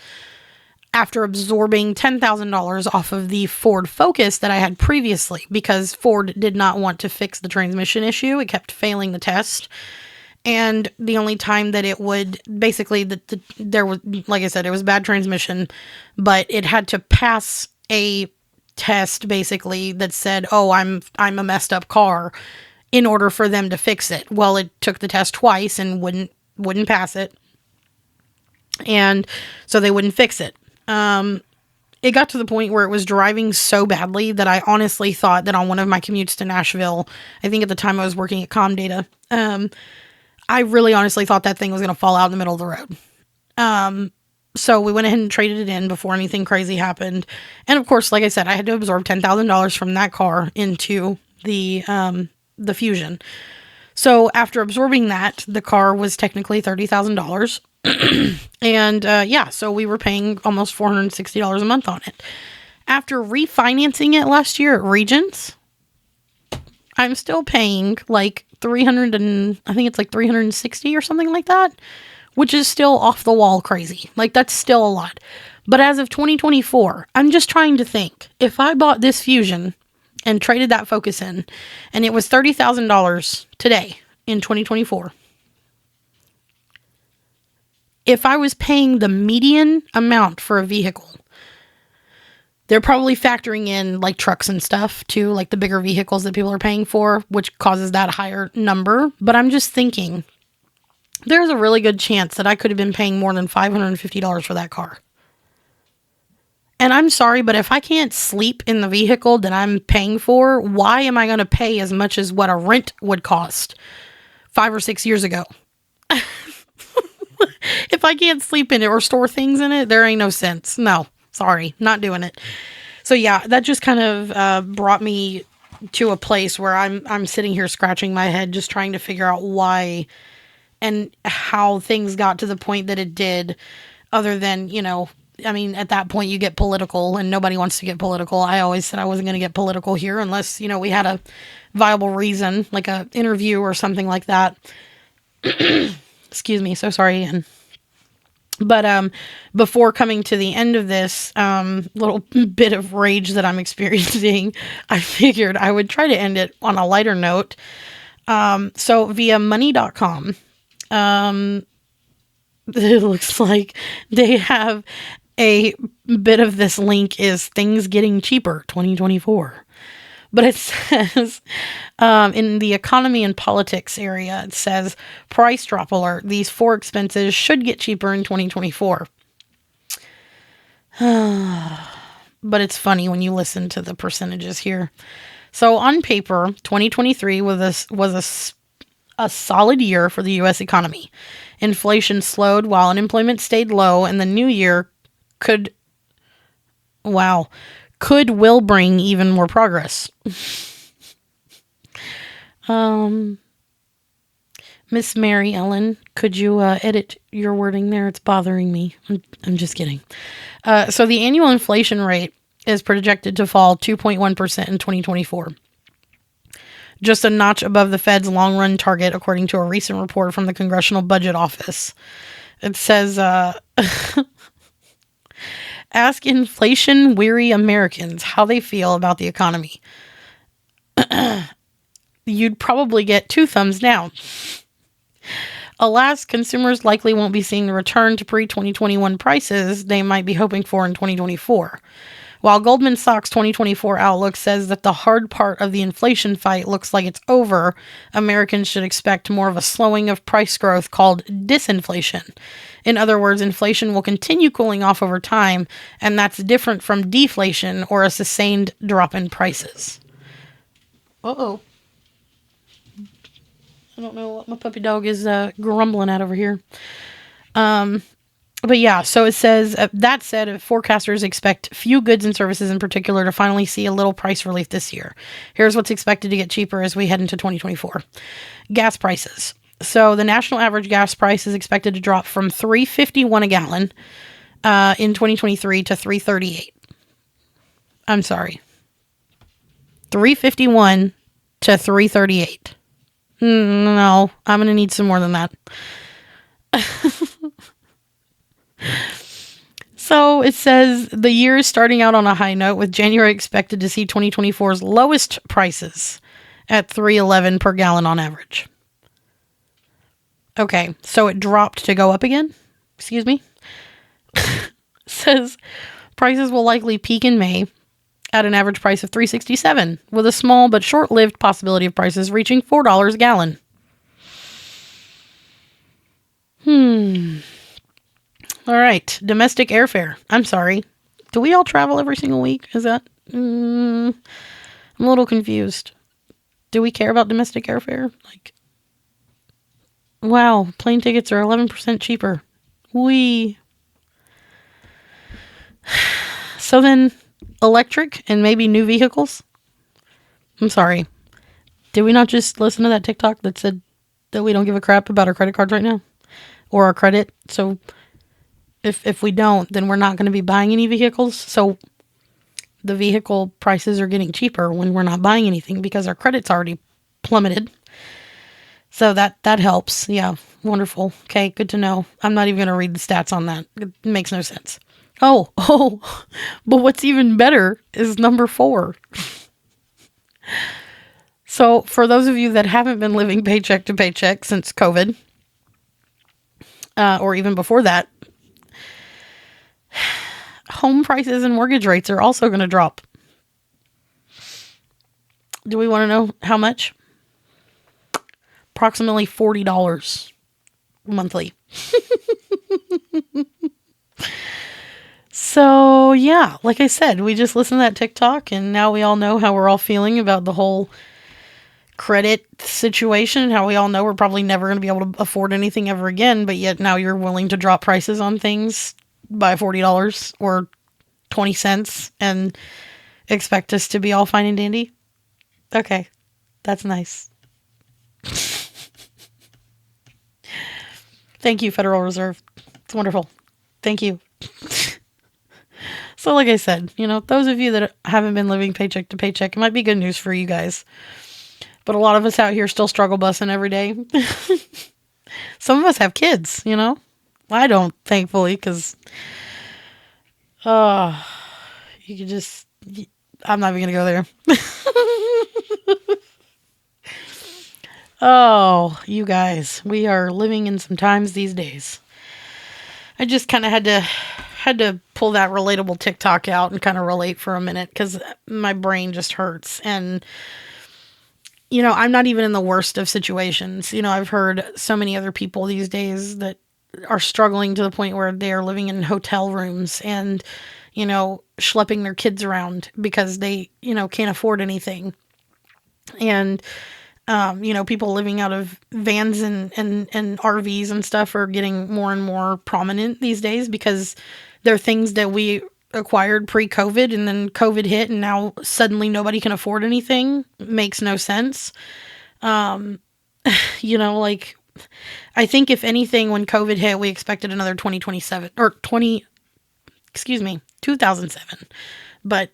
after absorbing $10,000 off of the Ford Focus that I had previously because Ford did not want to fix the transmission issue. It kept failing the test. And the only time that it would basically, there was, like I said, it was bad transmission, but it had to pass a test basically that said, "Oh, I'm a messed up car," in order for them to fix it. Well, it took the test twice and wouldn't pass it, and so they wouldn't fix it. It got to the point where it was driving so badly that I honestly thought that on one of my commutes to Nashville, I think at the time I was working at Comdata, I really honestly thought that thing was going to fall out in the middle of the road. So we went ahead and traded it in before anything crazy happened. And of course, like I said, I had to absorb $10,000 from that car into the Fusion. So after absorbing that, the car was technically $30,000. And yeah, so we were paying almost $460 a month on it. After refinancing it last year at Regions, I'm still paying like 300 and I think it's like 360 or something like that, which is still off the wall crazy. Like that's still a lot. But as of 2024, I'm just trying to think, if I bought this Fusion and traded that Focus in and it was $30,000 today in 2024, if I was paying the median amount for a vehicle, they're probably factoring in like trucks and stuff too, like the bigger vehicles that people are paying for, which causes that higher number. But I'm just thinking, there's a really good chance that I could have been paying more than $550 for that car. And I'm sorry, but if I can't sleep in the vehicle that I'm paying for, why am I going to pay as much as what a rent would cost 5 or 6 years ago? If I can't sleep in it or store things in it, there ain't no sense. No, sorry, not doing it. So yeah, that just kind of brought me to a place where I'm sitting here scratching my head, just trying to figure out why and how things got to the point that it did. Other than, I mean, at that point you get political, and nobody wants to get political. I always said I wasn't going to get political here unless we had a viable reason, like a interview or something like that. Excuse me, so sorry again. But before coming to the end of this little bit of rage that I'm experiencing, I figured I would try to end it on a lighter note. So via money.com, it looks like they have a bit of this link is things getting cheaper 2024. But it says, in the economy and politics area, it says, price drop alert. These 4 expenses should get cheaper in 2024. But it's funny when you listen to the percentages here. So on paper, 2023 was a solid year for the U.S. economy. Inflation slowed while unemployment stayed low, and the new year will bring even more progress. Miss Mary Ellen, could you edit your wording there? It's bothering me. I'm just kidding. So the annual inflation rate is projected to fall 2.1% in 2024. Just a notch above the Fed's long-run target, according to a recent report from the Congressional Budget Office. It says, ask inflation-weary Americans how they feel about the economy. You'd probably get 2 thumbs down. Alas, consumers likely won't be seeing the return to pre-2021 prices they might be hoping for in 2024. While Goldman Sachs' 2024 outlook says that the hard part of the inflation fight looks like it's over, Americans should expect more of a slowing of price growth called disinflation. In other words, inflation will continue cooling off over time, and that's different from deflation or a sustained drop in prices. Uh-oh. I don't know what my puppy dog is grumbling at over here. But yeah, so it says that said, forecasters expect few goods and services in particular to finally see a little price relief this year. Here's what's expected to get cheaper as we head into 2024. Gas prices. So the national average gas price is expected to drop from $3.51 a gallon in 2023 to $3.38. I'm sorry, $3.51 to $3.38. No, I'm gonna need some more than that. So it says the year is starting out on a high note, with January expected to see 2024's lowest prices at $3.11 per gallon on average. Okay, so it dropped to go up again? Excuse me? Says prices will likely peak in May at an average price of $3.67, with a small but short-lived possibility of prices reaching $4 a gallon. All right, domestic airfare. I'm sorry. Do we all travel every single week? Is that... I'm a little confused. Do we care about domestic airfare? Like, wow, plane tickets are 11% cheaper. So then, electric and maybe new vehicles? I'm sorry. Did we not just listen to that TikTok that said that we don't give a crap about our credit cards right now? Or our credit? So if we don't, then we're not going to be buying any vehicles. So the vehicle prices are getting cheaper when we're not buying anything because our credit's already plummeted. So that helps. Yeah, wonderful. Okay, good to know. I'm not even going to read the stats on that. It makes no sense. Oh, but what's even better is number 4. So for those of you that haven't been living paycheck to paycheck since COVID, or even before that, home prices and mortgage rates are also going to drop. Do we want to know how much? Approximately $40 monthly. So, yeah, like I said, we just listened to that TikTok, and now we all know how we're all feeling about the whole credit situation, how we all know we're probably never going to be able to afford anything ever again, but yet now you're willing to drop prices on things by $40 or 20 cents and expect us to be all fine and dandy. Okay, that's nice. Thank you, Federal Reserve. It's wonderful. Thank you. So like I said, those of you that haven't been living paycheck to paycheck, it might be good news for you guys. But a lot of us out here still struggle busing every day. Some of us have kids, I don't, thankfully, because you could just... I'm not even going to go there. Oh, you guys, we are living in some times these days. I just kind of had to pull that relatable TikTok out and kind of relate for a minute because my brain just hurts. And, I'm not even in the worst of situations. I've heard so many other people these days that are struggling to the point where they are living in hotel rooms and, schlepping their kids around because they, can't afford anything. And, people living out of vans and RVs and stuff are getting more and more prominent these days because they're things that we acquired pre-COVID and then COVID hit and now suddenly nobody can afford anything. It makes no sense. Like, I think if anything, when COVID hit, we expected another 2007. But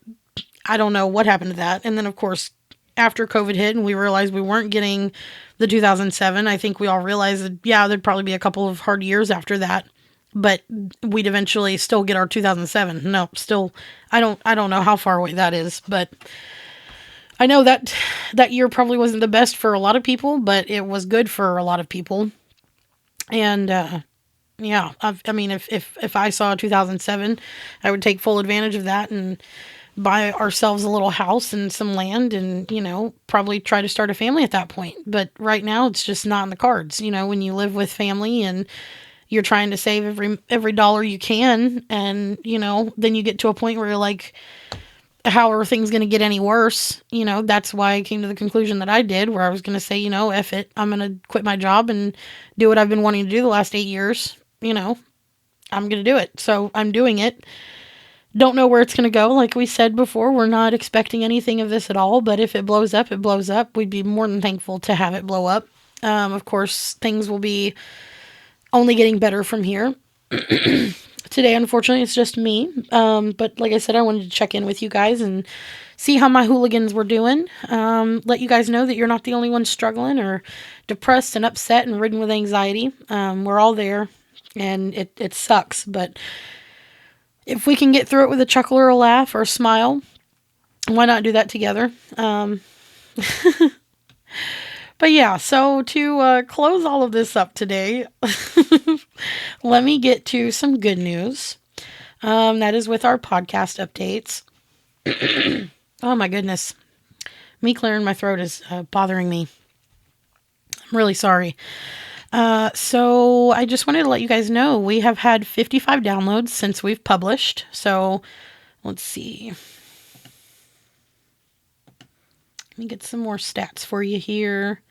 I don't know what happened to that. And then, of course, after COVID hit and we realized we weren't getting the 2007, I think we all realized that, yeah, there'd probably be a couple of hard years after that, but we'd eventually still get our 2007. No, still, I don't know how far away that is, but I know that year probably wasn't the best for a lot of people, but it was good for a lot of people. And, yeah, I mean, if I saw 2007, I would take full advantage of that and buy ourselves a little house and some land and, probably try to start a family at that point. But right now it's just not in the cards. When you live with family and you're trying to save every dollar you can and, then you get to a point where you're like, how are things going to get any worse? That's why I came to the conclusion that I did, where I was going to say, F it. I'm going to quit my job and do what I've been wanting to do the last 8 years, I'm going to do it. So I'm doing it. Don't know where it's going to go. Like we said before, we're not expecting anything of this at all. But if it blows up, it blows up. We'd be more than thankful to have it blow up. Of course, things will be only getting better from here. Today, unfortunately, it's just me. But like I said, I wanted to check in with you guys and see how my hooligans were doing. Let you guys know that you're not the only one struggling or depressed and upset and ridden with anxiety. We're all there, and it sucks. But if we can get through it with a chuckle or a laugh or a smile, why not do that together? But yeah, so to close all of this up today, let me get to some good news. That is with our podcast updates. Oh my goodness. Me clearing my throat is bothering me. I'm really sorry. So I just wanted to let you guys know we have had 55 downloads since we've published. So let's see. Let me get some more stats for you here.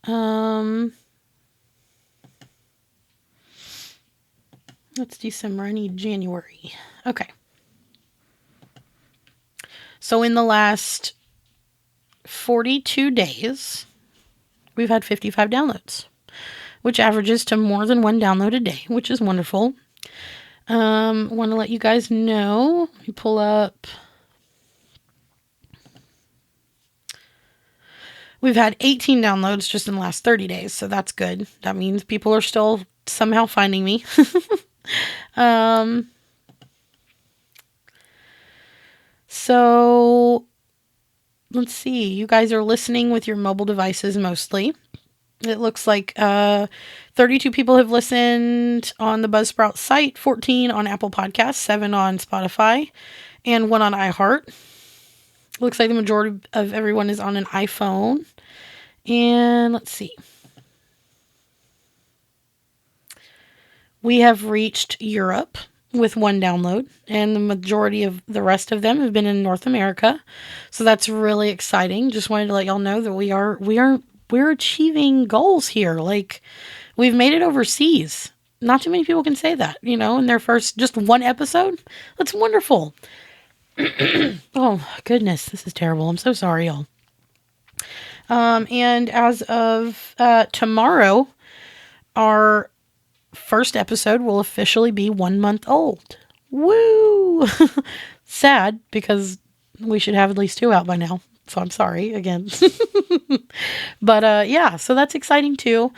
That's December. I need January. Okay. So in the last 42 days, we've had 55 downloads, which averages to more than one download a day, which is wonderful. Want to let you guys know. Let me pull up. We've had 18 downloads just in the last 30 days, so that's good. That means people are still somehow finding me. So let's see. You guys are listening with your mobile devices mostly. It looks like 32 people have listened on the Buzzsprout site, 14 on Apple Podcasts, 7 on Spotify, and 1 on iHeart. Looks like the majority of everyone is on an iPhone. And let's see. We have reached Europe with 1 download, and the majority of the rest of them have been in North America. So that's really exciting. Just wanted to let y'all know that we're achieving goals here. Like, we've made it overseas. Not too many people can say that, in their first just 1 episode. That's wonderful. Oh goodness, this is terrible. I'm so sorry, y'all. And as of tomorrow, our first episode will officially be 1 month old. Woo! Sad, because we should have at least 2 out by now. So I'm sorry again. But yeah, so that's exciting too.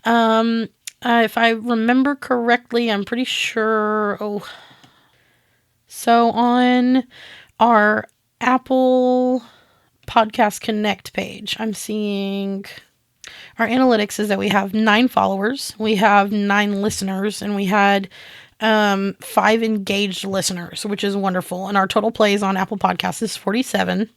If I remember correctly, I'm pretty sure. So on our Apple Podcast Connect page, I'm seeing our analytics is that we have 9 followers, we have 9 listeners, and we had 5 engaged listeners, which is wonderful. And our total plays on Apple Podcasts is 47.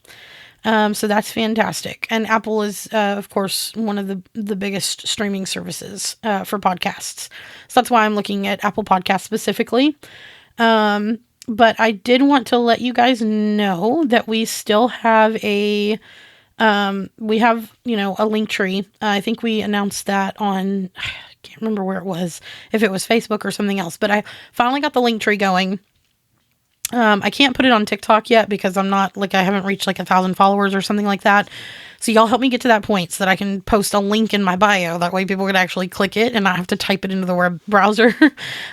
So that's fantastic. And Apple is, of course, one of the biggest streaming services for podcasts. So that's why I'm looking at Apple Podcasts specifically. But I did want to let you guys know that we still have a link tree. I think we announced that on, I can't remember where it was, if it was Facebook or something else, but I finally got the link tree going. I can't put it on TikTok yet because I haven't reached 1,000 followers or something like that. So y'all help me get to that point so that I can post a link in my bio. That way people can actually click it and not have to type it into the web browser.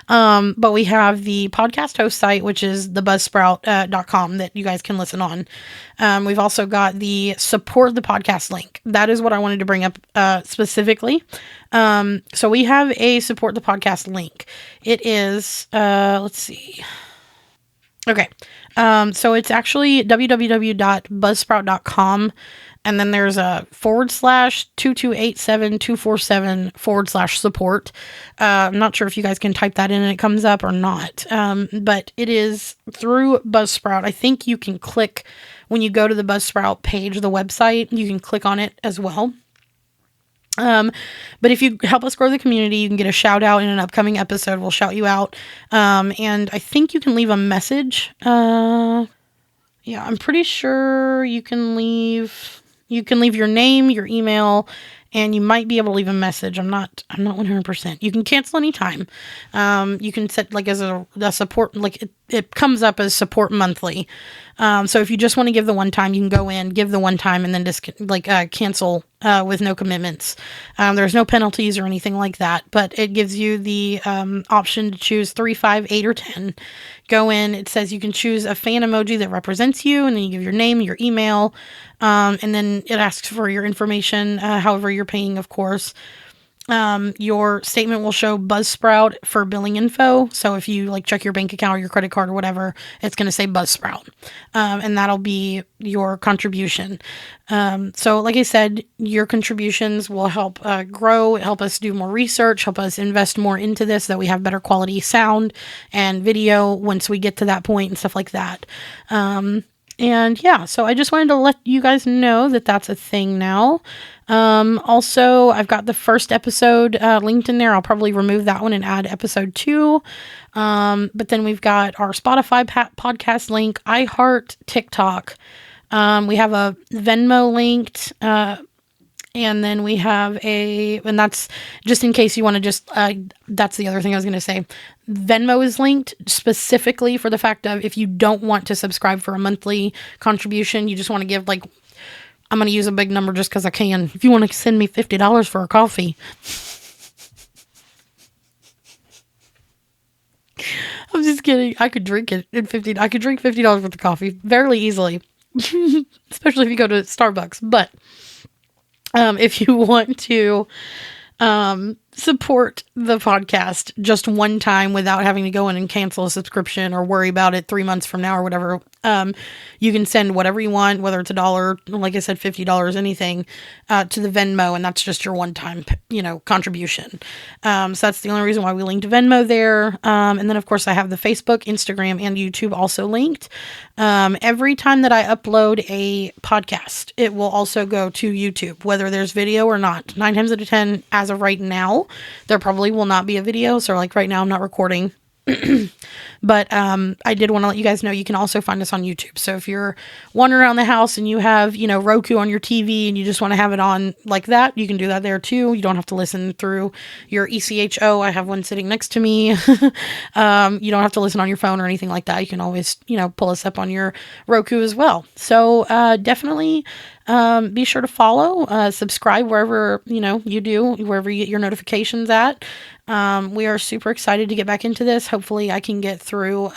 But we have the podcast host site, which is thebuzzsprout.com that you guys can listen on. We've also got the support the podcast link. That is what I wanted to bring up specifically. So we have a support the podcast link. It is, let's see. Okay. So it's actually www.buzzsprout.com. And then there's a /2287247/support. I'm not sure if you guys can type that in and it comes up or not. But it is through Buzzsprout. I think you can click when you go to the Buzzsprout page, the website, you can click on it as well. But if you help us grow the community, you can get a shout out in an upcoming episode. We'll shout you out. And I think you can leave a message. Yeah, I'm pretty sure you can leave your name, your email, and you might be able to leave a message. I'm not 100%. You can cancel anytime. You can set like as a support, like it comes up as support monthly. So if you just want to give the one time, you can go in, give the one time, and then just cancel with no commitments. There's no penalties or anything like that, but it gives you the option to choose 3, 5, 8, or 10. Go in. It says you can choose a fan emoji that represents you, and then you give your name, your email, and then it asks for your information, however you're paying, of course. Your statement will show Buzzsprout for billing info. So if you like check your bank account or your credit card or whatever, it's going to say Buzzsprout. And that'll be your contribution. So like I said, your contributions will help grow, help us do more research, help us invest more into this, so that we have better quality sound and video once we get to that point and stuff like that. And yeah, so I just wanted to let you guys know that that's a thing now. Also, I've got the first episode linked in there. I'll probably remove that one and add episode 2. But then we've got our Spotify podcast link, iHeart, TikTok. We have a Venmo linked. And then we have and that's just in case you want to just, that's the other thing I was going to say. Venmo is linked specifically for the fact of if you don't want to subscribe for a monthly contribution, you just want to give like, I'm going to use a big number just because I can. If you want to send me $50 for a coffee. I'm just kidding. I could drink it in I could drink $50 worth of coffee fairly easily. Especially if you go to Starbucks. But if you want to support the podcast just one time without having to go in and cancel a subscription or worry about it 3 months from now or whatever, you can send whatever you want, whether it's $1, like I said, $50, anything, to the Venmo, and that's just your one-time, contribution. So that's the only reason why we linked Venmo there. And then, of course, I have the Facebook, Instagram, and YouTube also linked. Every time that I upload a podcast, it will also go to YouTube, whether there's video or not. 9 times out of 10, as of right now, there probably will not be a video. So like right now, I'm not recording. But I did want to let you guys know you can also find us on YouTube. So if you're wandering around the house and you have, Roku on your TV and you just want to have it on like that, you can do that there too. You don't have to listen through your ECHO. I have one sitting next to me. You don't have to listen on your phone or anything like that. You can always, pull us up on your Roku as well. So definitely be sure to follow, subscribe wherever, you do, wherever you get your notifications at. We are super excited to get back into this. Hopefully I can get through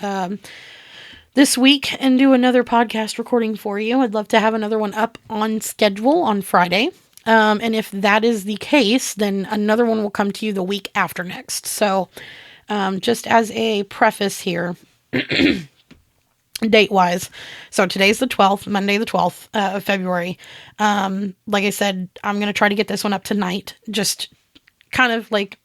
this week and do another podcast recording for you. I'd love to have another one up on schedule on Friday. And if that is the case, then another one will come to you the week after next. So just as a preface here, date-wise, so today's the 12th, Monday the 12th of February. Like I said, I'm going to try to get this one up tonight. Just kind of like...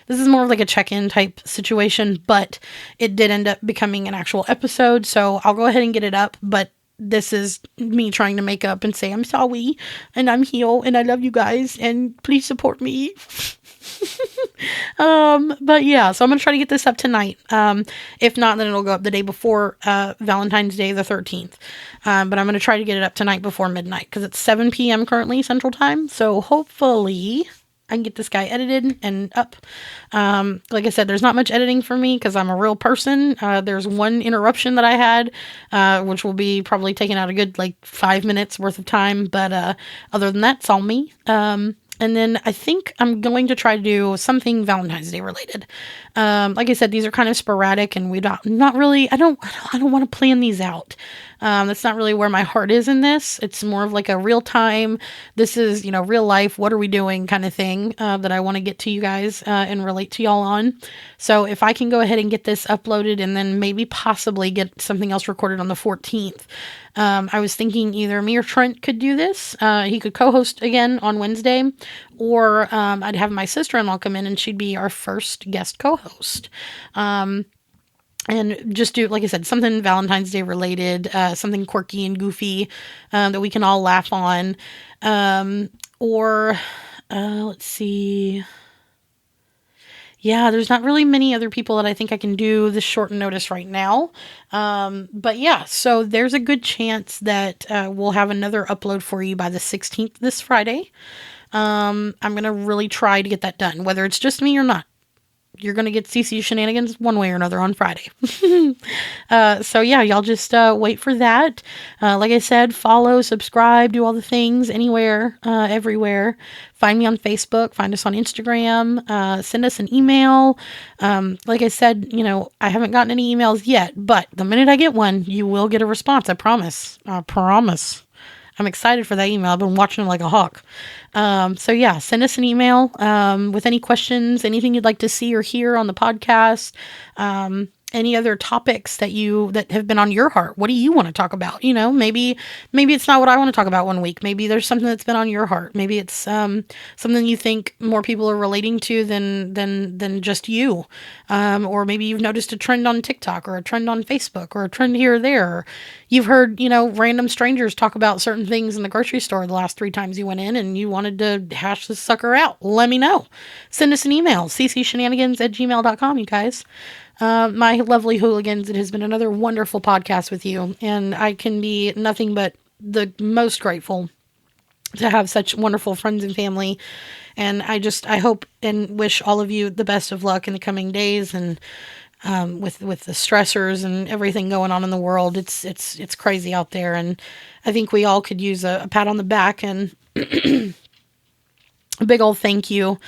this is more of like a check-in type situation, but it did end up becoming an actual episode, so I'll go ahead and get it up, but this is me trying to make up and say I'm sorry, and I'm here, and I love you guys, and please support me. But yeah, so I'm going to try to get this up tonight. If not, then it'll go up the day before, Valentine's Day, the 13th. But I'm going to try to get it up tonight before midnight, because it's 7 p.m. currently Central Time, so hopefully I can get this guy edited and up. Like I said, there's not much editing for me because I'm a real person. There's one interruption that I had, which will be probably taking out a good 5 minutes worth of time. But other than that, it's all me. And then I think I'm going to try to do something Valentine's Day related. Like I said, these are kind of sporadic, and not really. I don't want to plan these out. That's not really where my heart is in this. It's more of like a real time. This is, real life. What are we doing kind of thing that I want to get to you guys and relate to y'all on. So if I can go ahead and get this uploaded and then maybe possibly get something else recorded on the 14th. I was thinking either me or Trent could do this. He could co-host again on Wednesday, or I'd have my sister-in-law come in and she'd be our first guest co-host. And just do, like I said, something Valentine's Day related, something quirky and goofy that we can all laugh on. Or let's see. Yeah, there's not really many other people that I think I can do this short notice right now. But yeah, so there's a good chance that we'll have another upload for you by the 16th this Friday. I'm going to really try to get that done, whether it's just me or not. You're going to get CeeCee shenanigans one way or another on Friday. So yeah, y'all just wait for that. Like I said, follow, subscribe, do all the things, anywhere, everywhere. Find me on Facebook, find us on Instagram, send us an email. Like I said, I haven't gotten any emails yet, but the minute I get one, you will get a response. I promise. I promise. I'm excited for that email. I've been watching it like a hawk. So yeah, send us an email with any questions, anything you'd like to see or hear on the podcast. Any other topics that have been on your heart. What do you want to talk about? Maybe it's not what I want to talk about one week. Maybe there's something that's been on your heart. Maybe it's something you think more people are relating to than just you. Or maybe you've noticed a trend on TikTok or a trend on Facebook or a trend here or there. Or you've heard, random strangers talk about certain things in the grocery store the last 3 times you went in and you wanted to hash this sucker out. Let me know. Send us an email, ccshenanigans@gmail.com, you guys. My lovely hooligans, it has been another wonderful podcast with you, and I can be nothing but the most grateful to have such wonderful friends and family. And I hope and wish all of you the best of luck in the coming days, and with the stressors and everything going on in the world. It's crazy out there, and I think we all could use a pat on the back and a big old thank you,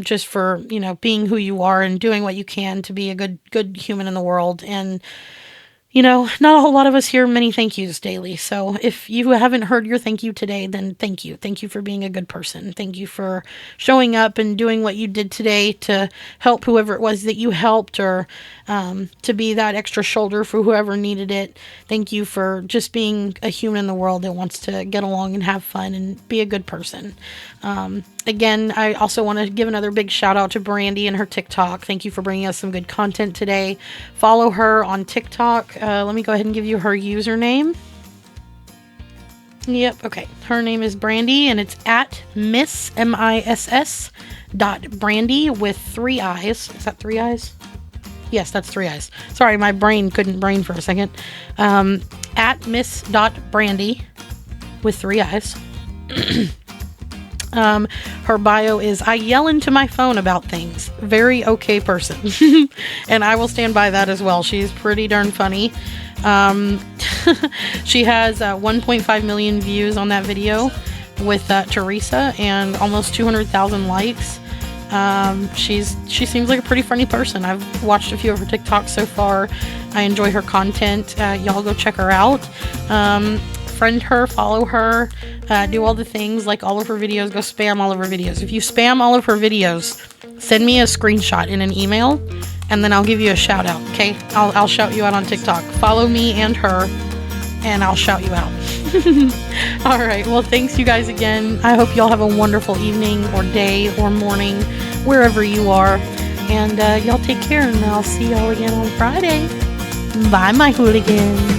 just for, being who you are and doing what you can to be a good human in the world. And, not a whole lot of us hear many thank yous daily. So if you haven't heard your thank you today, then thank you. Thank you for being a good person. Thank you for showing up and doing what you did today to help whoever it was that you helped, or to be that extra shoulder for whoever needed it. Thank you for just being a human in the world that wants to get along and have fun and be a good person. Again, I also want to give another big shout out to Brandy and her TikTok. Thank you for bringing us some good content today. Follow her on TikTok. Let me go ahead and give you her username. Yep, okay. Her name is Brandy, and it's at Miss MISS .Brandy with 3 eyes. Is that 3 eyes? Yes, that's 3 eyes. Sorry, my brain couldn't brain for a second. At Miss .Brandy with 3 eyes. Her bio is, I yell into my phone about things. Very okay person. And I will stand by that as well. She's pretty darn funny. She has 1.5 million views on that video with Teresa, and almost 200,000 likes. She seems like a pretty funny person. I've watched a few of her TikToks so far. I enjoy her content. Y'all go check her out. Friend her, follow her, do all the things, like all of her videos, go spam all of her videos. If you spam all of her videos, send me a screenshot in an email, and then I'll give you a shout out, okay? I'll shout you out on TikTok. Follow me and her, and I'll shout you out. All right, well, thanks you guys again. I hope y'all have a wonderful evening or day or morning, wherever you are. And y'all take care, and I'll see y'all again on Friday. Bye, my hooligans.